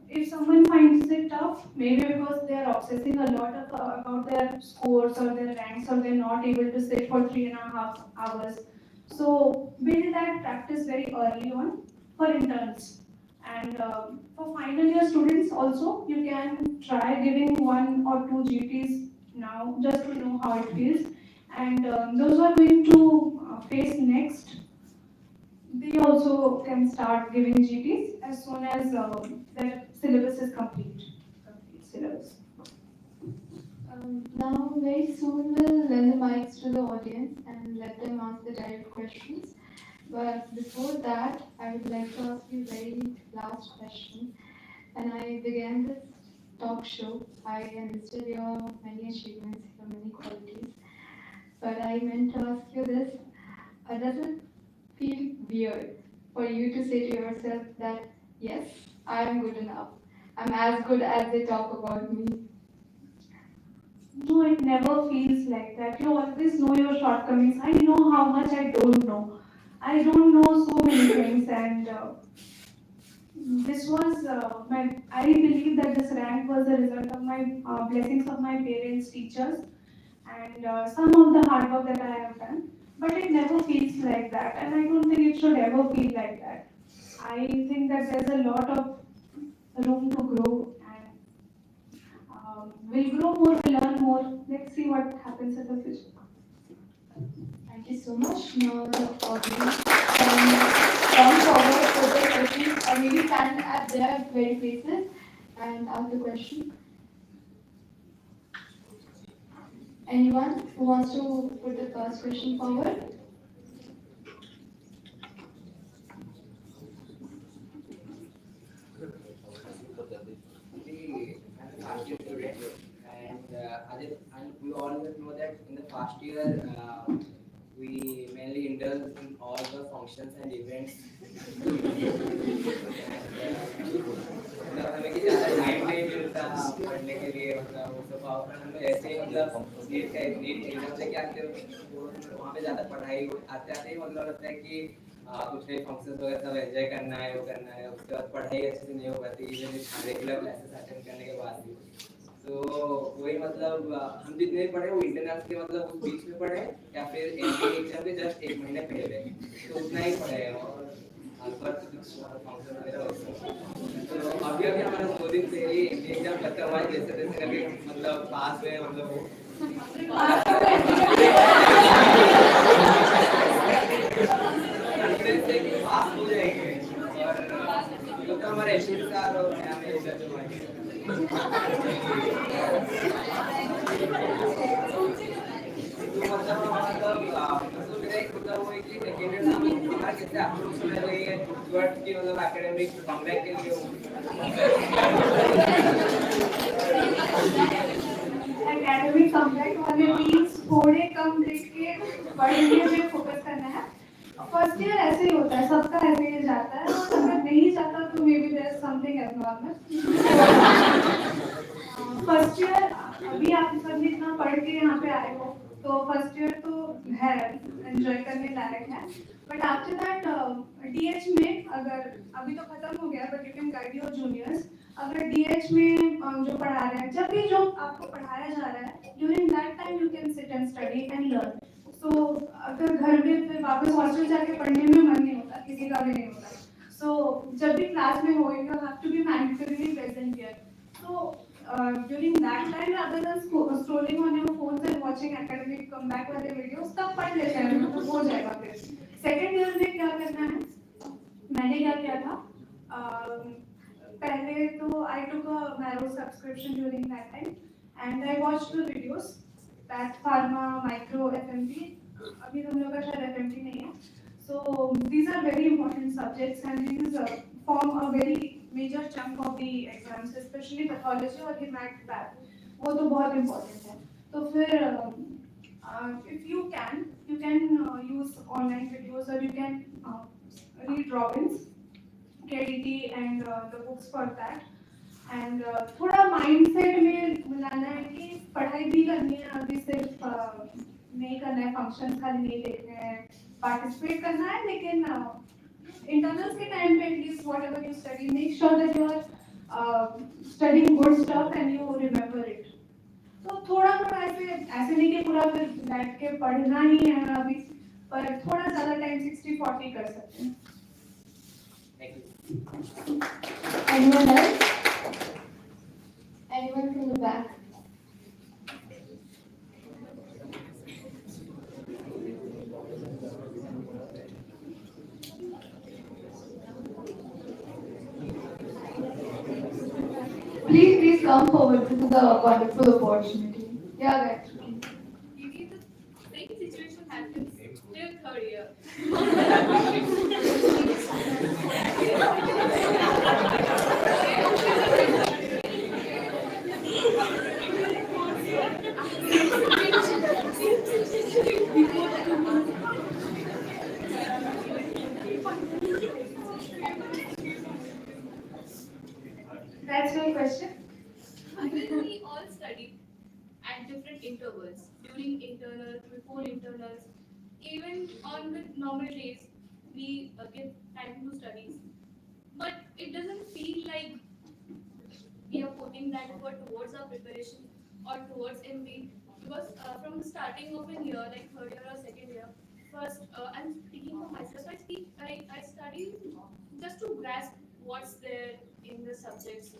If someone finds it tough, maybe because they are obsessing a lot about their scores or their ranks, or they're not able to sit for 3.5 hours. So build that practice very early on for interns. And for final year students also, you can try giving 1 or 2 GTs now just to know how it feels. And those who are going to face next, they also can start giving GTs as soon as their syllabus is complete. Complete syllabus. Now, very soon we'll lend the mics to the audience and let them ask the direct questions. But before that, I would like to ask you a very last question. When I began this talk show, I enlisted your many achievements, your many qualities. But I meant to ask you this: does it feel weird for you to say to yourself that, yes, I am good enough? I'm as good as they talk about me. No, it never feels like that. You always know your shortcomings. I know how much I don't know. I don't know so many things, and this was my. I believe that this rank was a result of my blessings of my parents, teachers, and some of the hard work that I have done. But it never feels like that, and I don't think it should ever feel like that. I think that there's a lot of room to grow, and we'll grow more, we'll learn more. Let's see what happens in the future. Thank you so much. Now the audience can come forward for their questions, or maybe stand at their very places and ask the question. Anyone who wants to put the first question forward? I'm a last year student, and we all know that in the past year we mainly indulge in all the functions and events. मतलब हमें कि ज़्यादा time नहीं मिलता पढ़ने के लिए मतलब वो सब और हम लोग ऐसे ही मतलब नीट एग्जाम से क्या आते वहाँ पे ज़्यादा पढ़ाई आते आते ही मतलब लगता है कि कुछ नहीं फंक्शंस वगैरह सब एंजॉय करना है वो करना है उसके बाद पढ़ाई अच्छे से नहीं हो पाती इवन रेगुलर क्लासेस अटेंड करने के बाद भी तो वही मतलब हम जितने पढ़े वो इंटरनेट के मतलब उस बीच में पढ़े या फिर एमबीए एग्जाम के जस्ट 1 महीने पहले तो उतना ही पढ़े और फंक्शन वगैरह तो अभी अभी हमारा 2 दिन से ही एग्जाम खत्म हुआ है जैसे तैसे करके मतलब पास हुए मतलब पास हो जाएंगे और तो हमारे एचओडी सर और हमें इधर जो है तो मतलब मेरा एक मतलब वो है कि सेकेंड ईयर में हमारा कैसे अप्रोच होना चाहिए टुवर्ड्स की मतलब एकेडमिक कमबैक के लिए एकेडमिक कमबैक वाले मीन्स थोड़े कम देख के पढ़ने पे फोकस करना है। फर्स्ट ईयर ऐसे ही होता है, सबका ऐसे ही जाता है, और अगर नहीं जाता तो maybe there is something abnormal. First year अभी आप सब इतना पढ़ के यहाँ पे आए हो, तो फर्स्ट ईयर तो है, एंजॉय करने लायक है। बट आफ्टर दैट डीएच में अगर अभी तो खत्म हो गया, but you can guide your juniors. अगर डीएच में जो पढ़ा रहे हैं, जब भी जो आपको पढ़ाया जा रहा है, during that time you can sit and study and learn. तो अगर घर में फिर वापस हॉस्टल जाके पढ़ने में मन नहीं होता, किसी का भी नहीं होता। सो जब भी क्लास में हो, you have to be mandatorily present here. So during that time, rather than scrolling on your phones and watching academic comeback वाले videos, तब पढ़ लेते हैं, मतलब हो जाएगा फिर। Second year में क्या करना है? मैंने क्या किया था? पहले तो I took a narrow subscription during that time, and I watched the videos. That pharma, micro, FMT. अभी हम लोग का शायद FMT नहीं है. So these are very important subjects, and these form a very major chunk of the exams, especially pathology और hemat lab. वो तो बहुत important है. तो फिर if you can use online videos, or you can read Robbins, KDT, and the books for that. And थोड़ा mindset में मिलाना है कि पढ़ाई भी करनी है, अभी सिर्फ नहीं करना है, functions खाली नहीं देखने हैं, पार्टिसिपेट करना है, लेकिन इंटरनल्स के टाइम पे at least whatever you study make sure that you are studying good stuff and you remember it. तो थोड़ा थोड़ा ऐसे नहीं कि पूरा फिर बैठ के पढ़ना ही है अभी, पर थोड़ा ज़्यादा टाइम 60-40 कर सकते हैं. Anyone else? Anyone from the back? Please come forward. This is a wonderful opportunity. Yeah, guys. Maybe the same situation happens till third year. That's your question. When we all study at different intervals, during internals, before internals, even on the normal days, we give time to studies. But it doesn't feel like we are putting that effort towards our preparation or towards MB. Because from the starting of a year, like third year or second year, first I'm speaking for myself. I study just to grasp what's there in the subjects.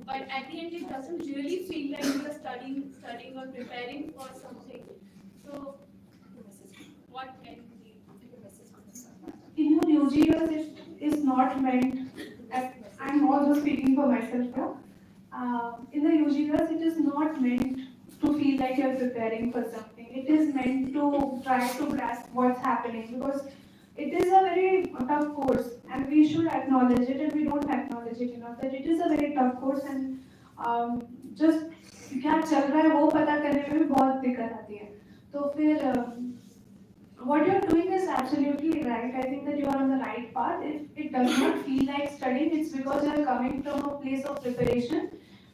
But at the end, it doesn't really feel like you're studying or preparing for something. So, what can be the message on this? In your UG years, it is not meant, I'm also speaking for myself here. In the UG years, it is not meant to feel like you're preparing for something. It is meant to try to grasp what's happening, because it is a very tough course and we should acknowledge it, and we don't acknowledge it enough that it is a very tough course. And just क्या चल रहा है वो पता करने में भी बहुत दिक्कत आती है. तो फिर what you're doing is absolutely right. I think that you are on the right path. If it does not feel like studying, it's because you're coming from a place of preparation,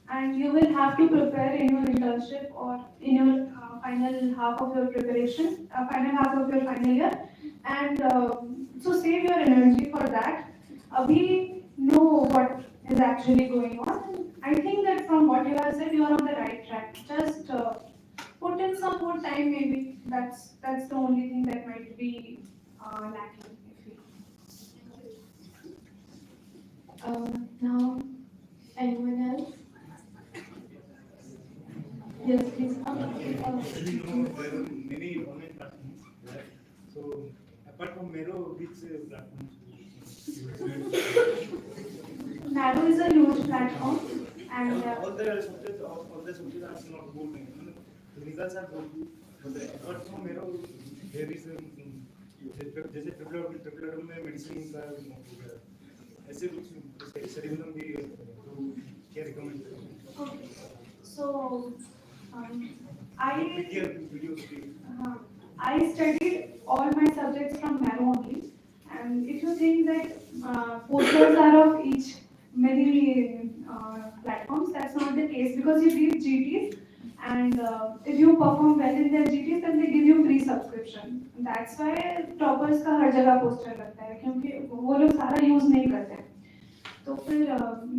and you will have to prepare in your internship or in your final half of your preparation, final half of your final year. And so save your energy for that. We know what is actually going on. And I think that from what you have said, you are on the right track. Just put in some more time, maybe. That's the only thing that might be lacking. Now, anyone else? Yes, please come. Actually, no, there are many online platforms. Right? So, apart from Mero, which platforms? Narrow is a huge platform, and all the subjects are not good. The results are good, but apart from Mero, there is जैसे triple में medicine का ऐसे कुछ schedule भी तो क्या recommend करेंगे? okay. So I studied all my subjects from Narrow only, and if you think that posters are of each many platforms, that's not the case, because you give GTs, and if you perform well in their GTs, then they give you free subscription. That's why toppers का हर जगह poster लगता है, क्योंकि वो लोग सारा use नहीं करते हैं. तो फिर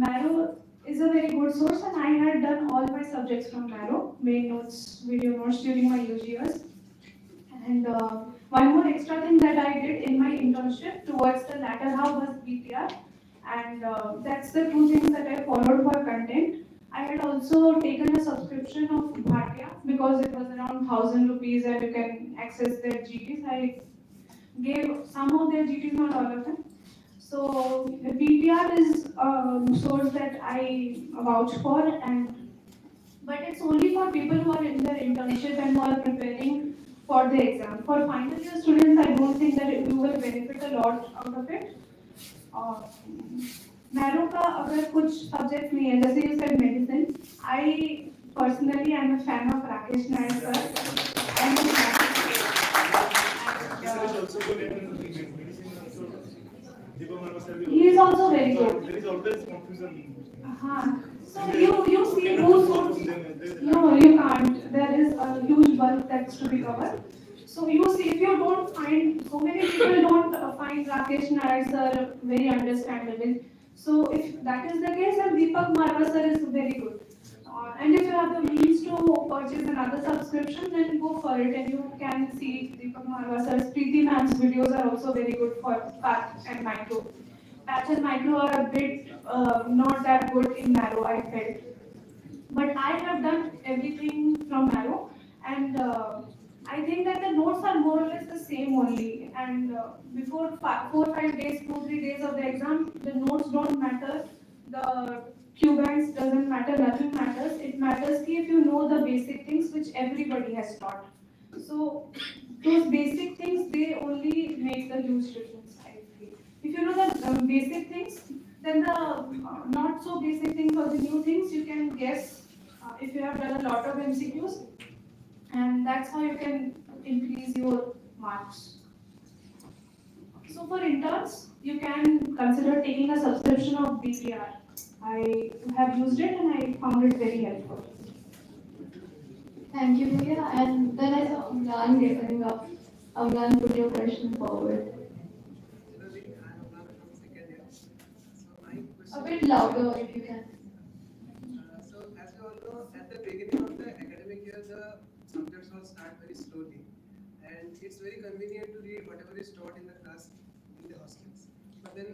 Narrow is a very good source, and I had done all my subjects from Narrow, main notes, video notes during my UG years. And one more extra thing that I did in my internship towards the latter half was BTR, and that's the two things that I followed for content. I had also taken a subscription of Bhatia because it was around 1,000 rupees and you can access their GTs. I gave some of their GTs, not all of them. So BTR is a source that I vouch for, but it's only for people who are in their internship and who are preparing for the exam. For final year students, I don't think that you will benefit a lot out of it. Narrow का अगर कुछ subject नहीं है, जैसे you said medicine, I personally am a fan of Rakesh Nair sir. He is also very good. There is always confusion. So you see who suits. No, you can't. There is a huge bulk that's to be covered. So you see, if you don't find, so many people don't find Rakesh Nair sir very understandable. So if that is the case, then Deepak Marwa sir is very good. And if you have the means to purchase another subscription, then go for it, and you can see Deepak Marwa sir's Preeti ma'am's videos are also very good for Patch and Micro. Patch and Micro are a bit not that good in narrow, I felt. But I have done everything from narrow, and I think that the notes are more or less the same only. And before 4 5 days, 2 3 days of the exam, the notes don't matter. The Q banks doesn't matter. Nothing matters. It matters if you know the basic things which everybody has taught. So those basic things, they only make the huge difference, I feel. If you know the basic things, then the not so basic things or the new things you can guess if you have done a lot of MCQs, and that's how you can increase your marks. So for interns, you can consider taking a subscription of BPR. I have used it and I found it very helpful. Thank you, Bhaiya. And then I saw Amlan getting up. Amlan, put your question forward. A bit louder if you can. So as you all know, at the beginning of the academic year, the subjects all start very slowly, and it's very convenient to read whatever is taught in the class in the hostels. But then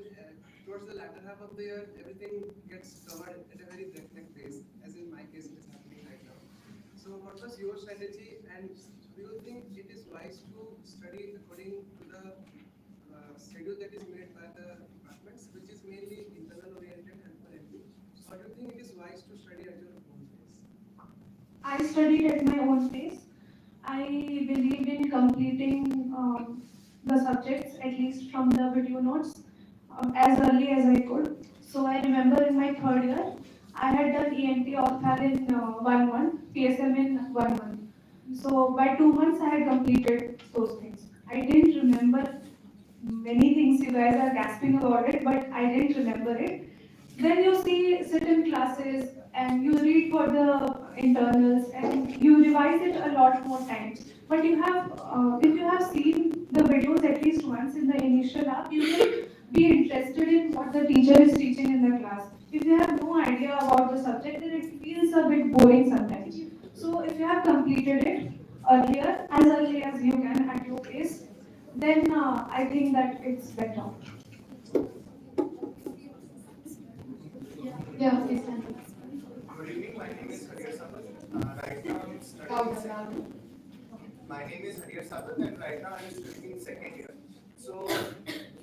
towards the latter half of the year, everything gets covered at a very breakneck pace, as in my case it is happening right now. So what was your strategy, and do you think it is wise to study according to the schedule that is made by the departments, which is mainly internal oriented and for MBA? Or do you think it is wise to study at your own pace? I studied at my own pace. I believed in completing the subjects, at least from the video notes, as early as I could. So I remember in my third year, I had done ENT Opthal in 1 month, PSM in 1 month. So by 2 months, I had completed those things. I didn't remember many things. You guys are gasping about it, but I didn't remember it. Then you see, sit in classes and you read for the internals and you revise it a lot more times. But you have, if you have seen the videos at least once in the initial app, you will be interested in what the teacher is teaching in the class. If you have no idea about the subject, then it feels a bit boring sometimes. So if you have completed it earlier, as early as you can at your pace, then I think that it's better. Yeah, please stand. Good evening, my name is Hariyar Sabat. Right now I'm studying. My name is Hariyar Sabat, and right now I'm studying second year. So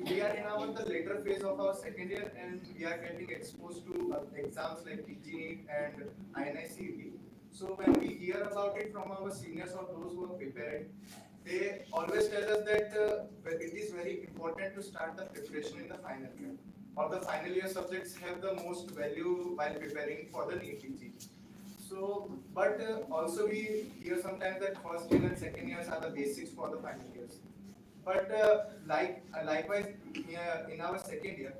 we are in the later phase of our second year, and we are getting exposed to exams like PG NEET and INI-CET. So when we hear about it from our seniors or those who are preparing, they always tell us that it is very important to start the preparation in the final year, or the final year subjects have the most value while preparing for the NEET PG. So, but also we hear sometimes that first year and second years are the basics for the final years. But likewise, in our second year,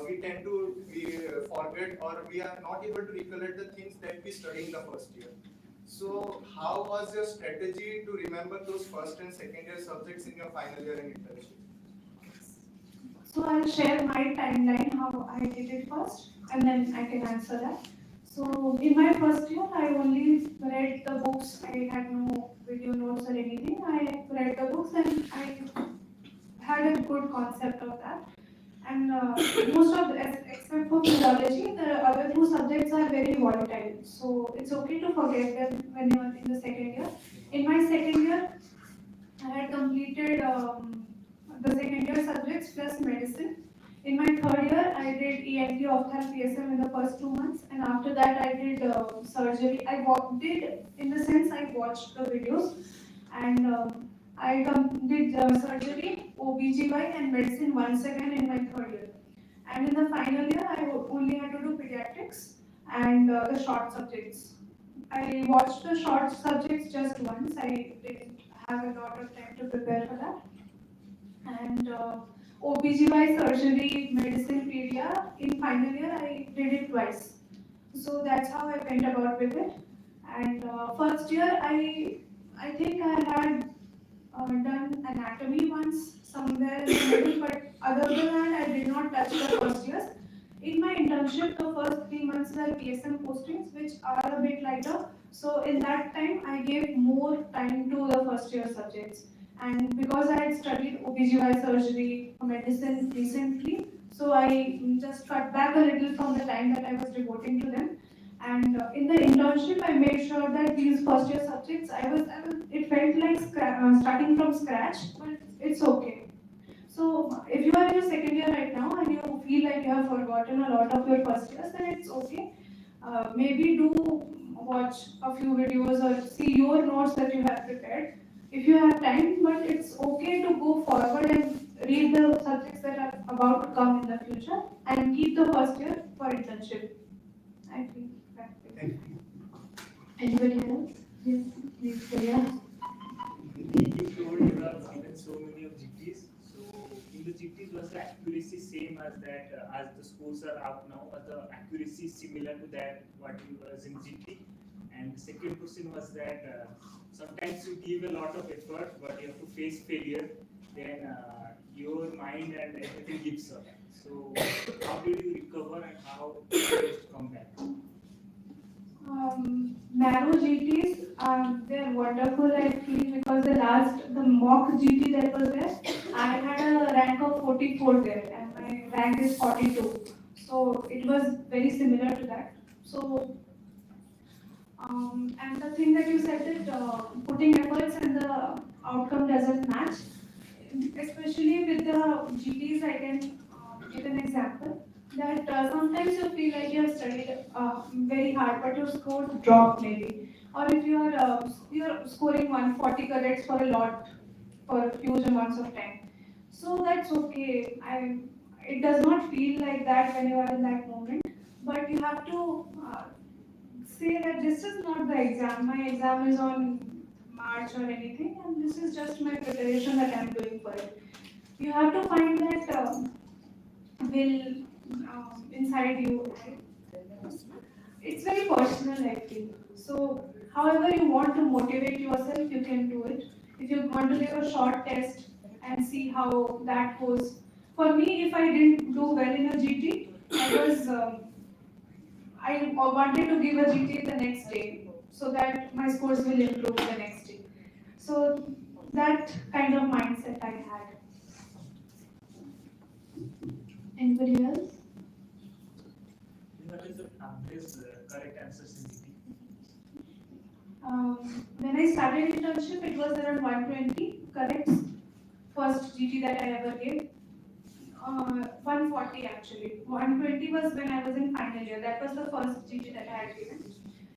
we tend to forget, or we are not able to recollect the things that we studied in the first year. So how was your strategy to remember those first and second year subjects in your final year and internship? So I'll share my timeline how I did it first, and then I can answer that. So in my first year, I only read the books. I had no video notes or anything. I read the books and I had a good concept of that. And most of, except for physiology, the other two subjects are very volatile. So it's okay to forget them when you are in the second year. In my second year, I had completed the second year subjects plus medicine. In my third year, I did ENT, Opthal, PSM in the first 2 months, and after that, I did surgery. I did, in the sense, I watched the videos, and I did surgery, OBGY, and medicine once again in my third year. And in the final year, I only had to do pediatrics and the short subjects. I watched the short subjects just once. I didn't have a lot of time to prepare for that. And OBGY, surgery, medicine, pedia, in final year I did it twice. So that's how I went about with it. And first year I think I had somewhere in the middle, but other than that, I did not touch the first years. In my internship, the first 3 months were PSM postings, which are a bit lighter. So in that time, I gave more time to the first year subjects. And because I had studied OBGY surgery, medicine recently, so I just cut back a little from the time that I was devoting to them. And in the internship, I made sure that these first year subjects, it felt like starting from scratch, but it's okay. So if you are in your second year right now and you feel like you have forgotten a lot of your first years, then it's okay. Maybe do watch a few videos or see your notes that you have prepared if you have time, but it's okay to go forward and read the subjects that are about to come in the future and keep the first year for internship. I think that's it. Anybody else? Yes, please, Priya. You told you have given so many of GTs. So in the GTs, was the accuracy same as that as the scores are out now? Was the accuracy similar to that what you was in GT? And the second question was that sometimes you give a lot of effort, but you have to face failure. Then your mind and everything gives up. So how did you recover and how did you come back? Narrow GTs, they're wonderful I feel because the mock GT that was there, I had a rank of 44 there and my rank is 42. So it was very similar to that. So, and the thing that you said that putting efforts and the outcome doesn't match, especially with the GTs, I can give an example that sometimes you feel like you have studied very hard, but your scores drop maybe, or if you're scoring 140 corrects for a lot for huge amounts of time, so that's okay. It does not feel like that when you are in that moment, but you have to say that this is not the exam. My exam is on March or anything, and this is just my preparation that I'm doing for it. You have to find that will inside you. It's very personal, I feel. So, however you want to motivate yourself, you can do it. If you want to give a short test and see how that goes. For me, if I didn't do well in a GT, I wanted to give a GT the next day so that my scores will improve the next day. So that kind of mindset I had. Anybody else? What is the average correct answers in GT? When I started internship, it was around 120 correct. First GT that I ever gave. 140 actually. 120 was when I was in final year. That was the first GT that I had given.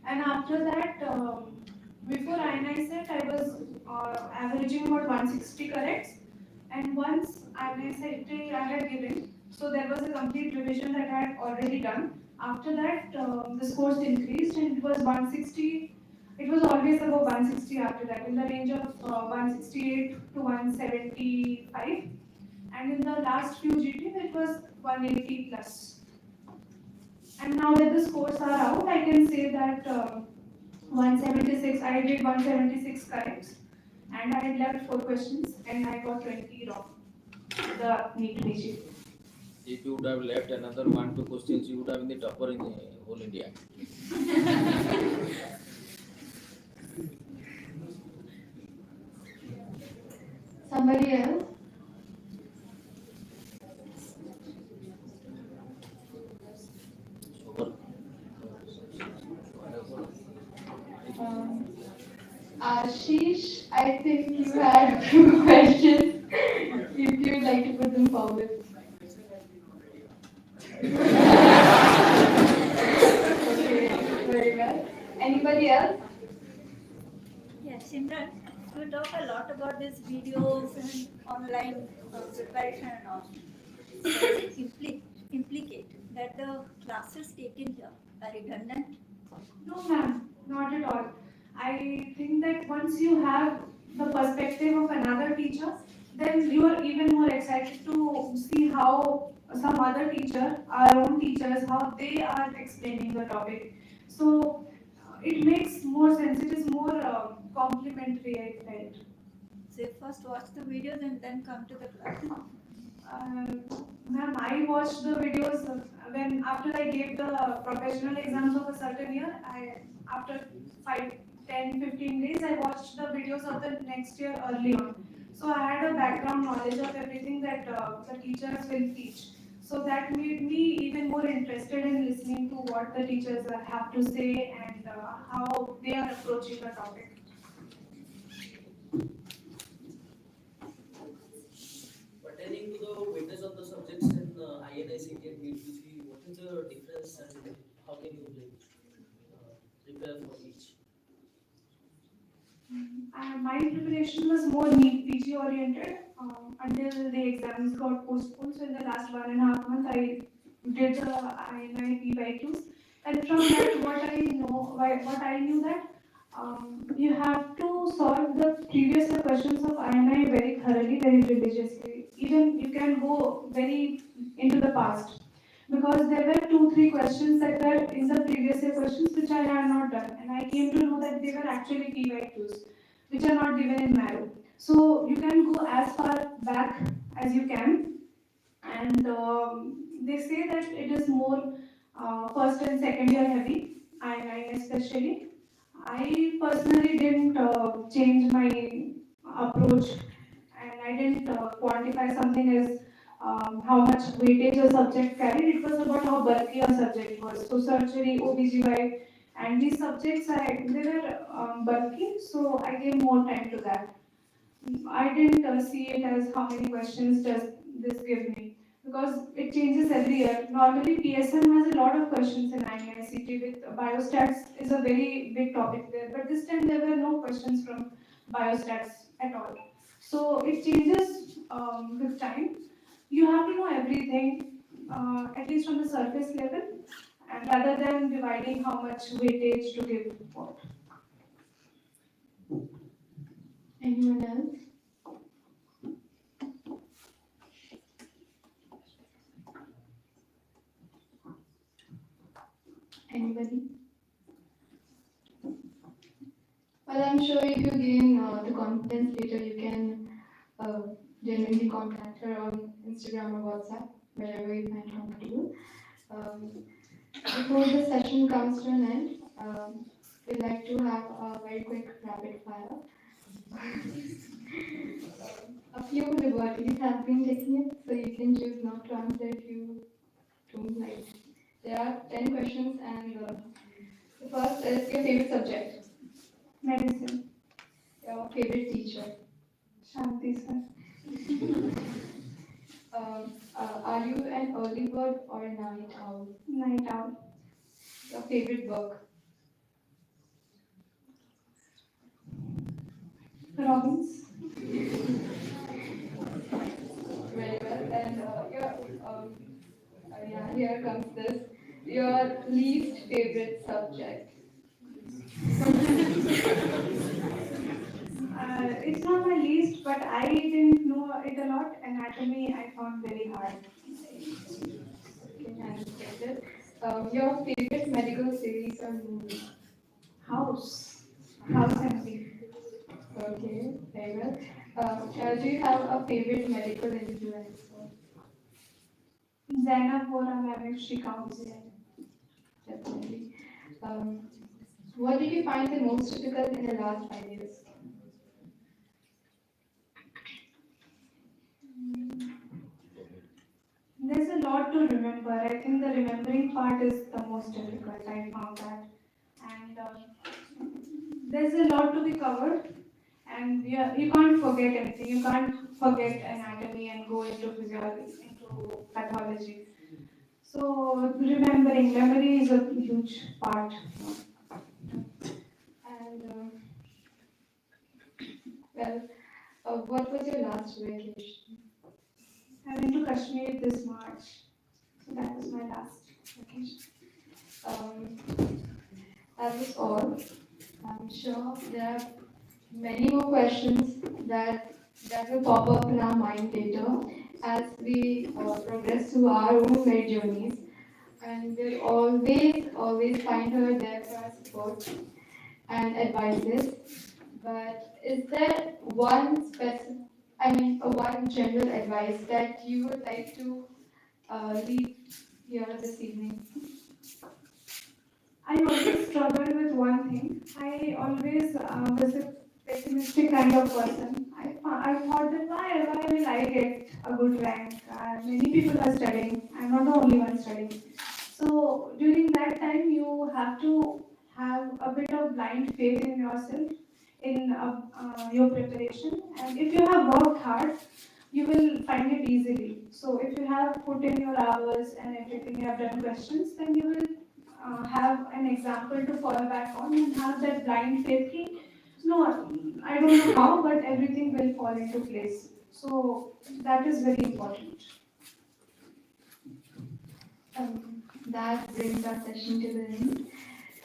And after that, before INI I was averaging about 160 corrects. And once INI I had given, so there was a complete revision that I had already done. After that, the scores increased and it was 160. It was always above 160 after that, in the range of 168 to 175. And in the last few GT, it was 180 plus. And now that the scores are out, I can say that 176, I did 176 corrects. And I had left 4 questions and I got 20 wrong. The NEET PG. If you would have left another 1-2 questions, you would have been the topper in the whole India. Somebody else? Ashish, I think you had a few questions. If you would like to put them forward. Okay, very well. Anybody else? Yeah, Simran, you talk a lot about these videos and online preparation and all. Does it implicate that the classes taken here are redundant? No, ma'am, not at all. I think that once you have the perspective of another teacher, then you are even more excited to see how some other teacher, our own teachers, how they are explaining the topic. So it makes more sense. It is more complementary, I felt. They first watch the videos and then come to the class. Ma'am, I watched the videos when after I gave the professional exams of a certain year. After 5, 10, 15 days, I watched the videos of the next year early on. So I had a background knowledge of everything that the teachers will teach. So that made me even more interested in listening to what the teachers have to say and how they are approaching the topic. Pertaining to the weightage of the subjects in INICT and NEET PG, what is the difference and how can you prepare for each? My preparation was more NEET PG oriented until the exams got postponed. So in the last 1.5 months, I did the INI PYQs, and from that, what I knew that you have to solve the previous year questions of INI very thoroughly, very religiously. Even you can go very into the past, because there were 2, 3 questions that were in the previous year questions which I had not done, and I came to know that they were actually PYQs, which are not given in Marrow. So you can go as far back as you can, and they say that it is more first and second year heavy, I especially. I personally didn't change my approach, and I didn't quantify something as how much weightage a subject carried. It was about how bulky a subject was. So surgery, OBGY, and these subjects, they were bulky, so I gave more time to that. I didn't see it as how many questions does this give me, because it changes every year. Normally, PSM has a lot of questions in IICT. With biostats is a very big topic there, but this time there were no questions from biostats at all. So it changes with time. You have to know everything, at least on the surface level, and rather than dividing how much weightage to give what. Anyone else? Anybody? Well, I'm sure if you gain the confidence later, you can genuinely contact her on Instagram or WhatsApp, wherever you find comfortable. Before the session comes to an end, we'd like to have a very quick rapid fire. A few liberties have been taken, so you can choose not to answer if you don't like. There are 10 questions, and the first is your favorite subject. Medicine. Your favorite teacher. Shanti sir. Are you an early bird or a night owl? Night owl. Your favorite book. Robbins. Very well. And here comes this. Your least favorite subject. It's not my least, but I didn't know it a lot. Anatomy I found very hard. Okay, I understand it. Your favorite medical series or movie? House. House MD. Okay, very well. Do you have a favorite medical influencer? Zainab Bora ma'am, if she counts. Yeah, definitely. What did you find the most difficult in the last 5 years? There's a lot to remember. I think the remembering part is the most difficult. I found that. And there's a lot to be covered. And you can't forget anything. You can't forget anatomy and go into physiology, into pathology. So memory is a huge part. And what was your last vacation? I went to Kashmir this March. So that was my last vacation. That was all. I'm sure there are many more questions that will pop up in our mind later as we progress through our own very journeys. And we'll always find her there for our support and advices. But is there one one general advice that you would like to leave here this evening? I always struggle with one thing. I always was a pessimistic kind of person. I thought that why will I get a good rank? Many people are studying. I'm not the only one studying. So during that time, you have to have a bit of blind faith in yourself, in your preparation. And if you have worked hard, you will find it easily. So if you have put in your hours and everything, you have done questions, then you will have an example to fall back on and have that blind faith. No, I don't know how, but everything will fall into place. So that is very important. That brings our session to the end.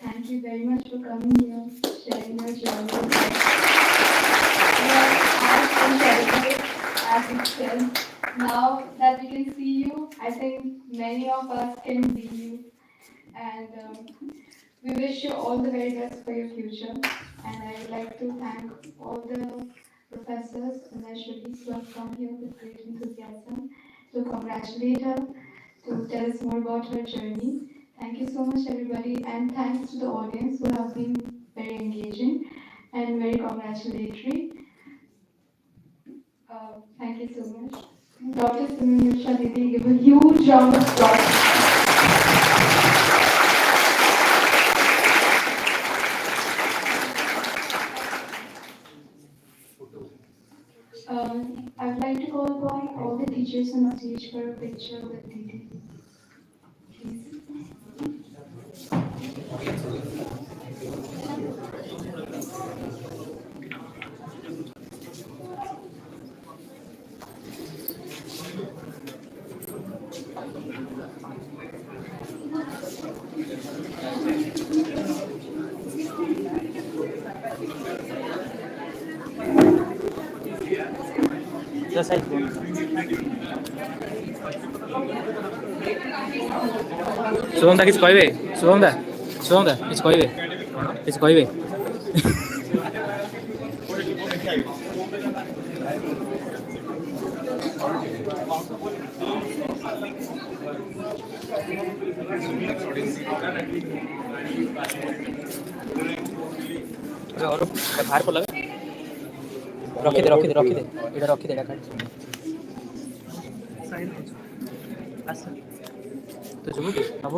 Thank you very much for coming here, sharing your journey. As it said, now that we can see you, I think many of us can be you. And we wish you all the very best for your future. And I would like to thank all the professors and their students who have come here with great enthusiasm to congratulate her, to tell us more about her journey. Thank you so much, everybody, and thanks to the audience who have been very engaging and very congratulatory. Thank you so much. Dr. Simran Mishra, give a huge round of applause. I'd like to call upon all the teachers on stage for a picture with Didi. Please. The side one. Shubham da, କିଛି କହିବେ? Shubham da, କିଛି କହିବେ? କିଛି କହିବେ? और बाहर को लगा रखी दे इधर रखी दे काट तो जुबुकी अब